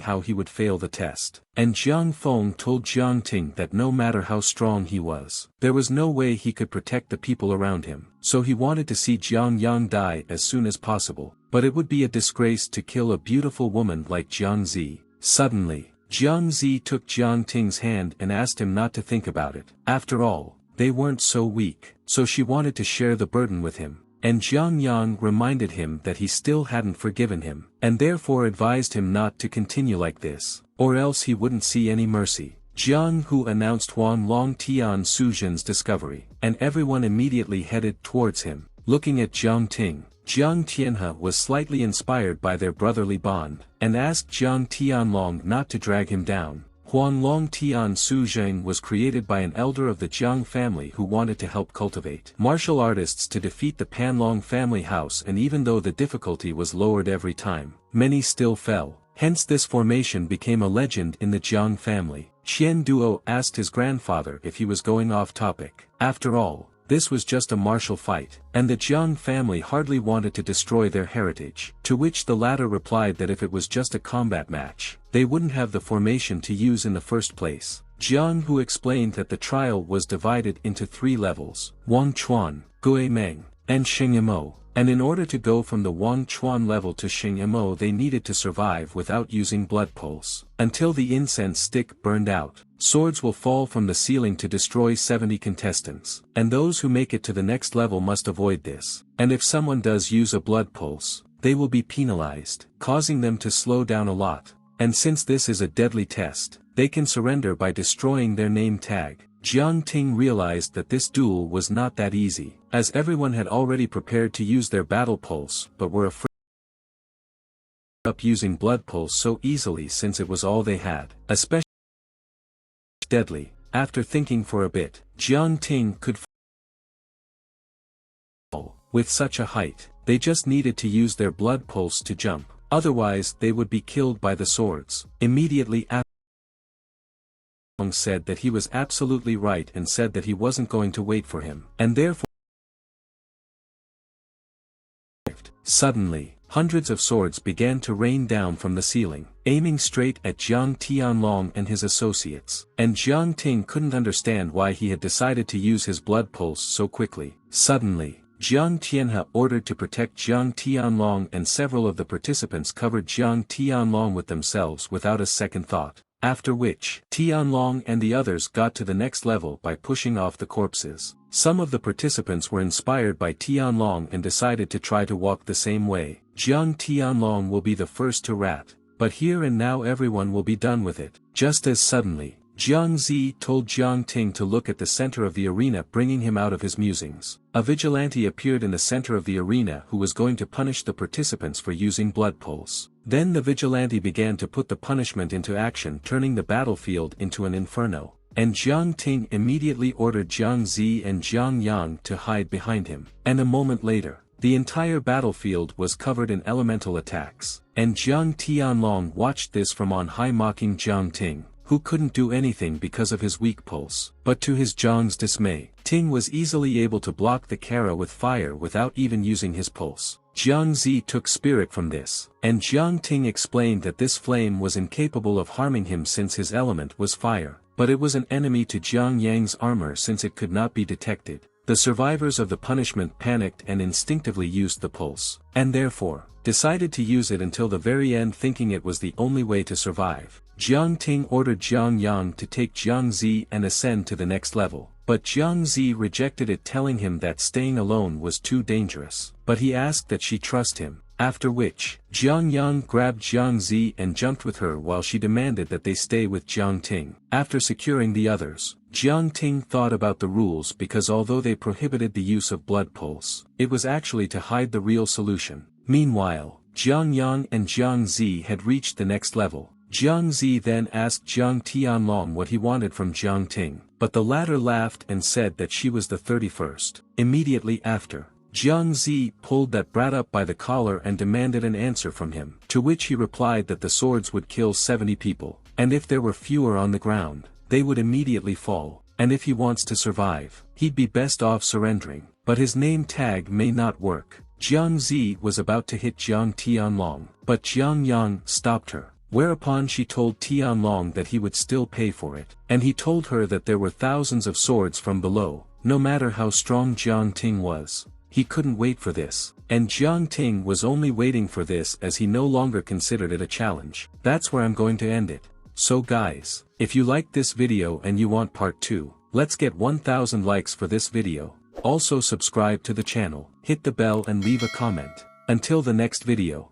how he would fail the test, and Jiang Feng told Jiang Ting that no matter how strong he was, there was no way he could protect the people around him, so he wanted to see Jiang Yang die as soon as possible, but it would be a disgrace to kill a beautiful woman like Jiang Zi. Suddenly, Jiang Zi took Jiang Ting's hand and asked him not to think about it. After all, they weren't so weak, so she wanted to share the burden with him. And Jiang Yang reminded him that he still hadn't forgiven him, and therefore advised him not to continue like this, or else he wouldn't see any mercy. Jiang Hu announced Huang Long Tian Su Zhen's discovery, and everyone immediately headed towards him. Looking at Jiang Ting, Jiang Tianhe was slightly inspired by their brotherly bond, and asked Jiang Tianlong not to drag him down. Huang Long Tian Su Zheng was created by an elder of the Jiang family who wanted to help cultivate martial artists to defeat the Panlong family house, and even though the difficulty was lowered every time, many still fell. Hence this formation became a legend in the Jiang family. Qian Duo asked his grandfather if he was going off topic. After all, this was just a martial fight, and the Jiang family hardly wanted to destroy their heritage, to which the latter replied that if it was just a combat match, they wouldn't have the formation to use in the first place. Jiang Hu explained that the trial was divided into 3 levels, Wang Chuan, Gui Meng, and Xing Yimo, and in order to go from the Wang Chuan level to Xing Yimo they needed to survive without using blood pulse. Until the incense stick burned out, swords will fall from the ceiling to destroy 70 contestants, and those who make it to the next level must avoid this, and if someone does use a blood pulse, they will be penalized, causing them to slow down a lot, and since this is a deadly test, they can surrender by destroying their name tag. Jiang Ting realized that this duel was not that easy, as everyone had already prepared to use their battle pulse but were afraid up using blood pulse so easily since it was all they had, especially deadly. After thinking for a bit, Jiang Ting could fall. With such a height, they just needed to use their blood pulse to jump, otherwise they would be killed by the swords. Immediately after, said that he was absolutely right and said that he wasn't going to wait for him, and therefore suddenly, hundreds of swords began to rain down from the ceiling, aiming straight at Jiang Tianlong and his associates, and Jiang Ting couldn't understand why he had decided to use his blood pulse so quickly. Suddenly, Jiang Tianhe ordered to protect Jiang Tianlong, and several of the participants covered Jiang Tianlong with themselves without a second thought. After which, Tianlong and the others got to the next level by pushing off the corpses. Some of the participants were inspired by Tianlong and decided to try to walk the same way. Jiang Tianlong will be the first to rat, but here and now everyone will be done with it. Just as suddenly, Jiang Zi told Jiang Ting to look at the center of the arena, bringing him out of his musings. A vigilante appeared in the center of the arena who was going to punish the participants for using blood pulse. Then the vigilante began to put the punishment into action, turning the battlefield into an inferno. and Jiang Ting immediately ordered Jiang Zi and Jiang Yang to hide behind him. And a moment later, the entire battlefield was covered in elemental attacks, and Jiang Tianlong watched this from on high, mocking Jiang Ting, who couldn't do anything because of his weak pulse. But to his Jiang's dismay, Ting was easily able to block the Kara with fire without even using his pulse. Jiang Zi took spirit from this, and Jiang Ting explained that this flame was incapable of harming him since his element was fire, but it was an enemy to Jiang Yang's armor since it could not be detected. The survivors of the punishment panicked and instinctively used the pulse, and therefore, decided to use it until the very end, thinking it was the only way to survive. Jiang Ting ordered Jiang Yang to take Jiang Zi and ascend to the next level, but Jiang Zi rejected it, telling him that staying alone was too dangerous, but he asked that she trust him, after which, Jiang Yang grabbed Jiang Zi and jumped with her while she demanded that they stay with Jiang Ting. After securing the others, Jiang Ting thought about the rules, because although they prohibited the use of blood pulse, it was actually to hide the real solution. Meanwhile, Jiang Yang and Jiang Zi had reached the next level. Jiang Zi then asked Jiang Tianlong what he wanted from Jiang Ting, but the latter laughed and said that she was the 31st. Immediately after, Jiang Zi pulled that brat up by the collar and demanded an answer from him, to which he replied that the swords would kill 70 people, and if there were fewer on the ground, they would immediately fall, and if he wants to survive, he'd be best off surrendering, but his name tag may not work. Jiang Zi was about to hit Jiang Tianlong, but Jiang Yang stopped her, whereupon she told Tianlong that he would still pay for it, and he told her that there were thousands of swords from below, no matter how strong Jiang Ting was. He couldn't wait for this, and Jiang Ting was only waiting for this as he no longer considered it a challenge. That's where I'm going to end it. So guys, if you liked this video and you want part 2, let's get 1000 likes for this video. Also subscribe to the channel, hit the bell and leave a comment. Until the next video.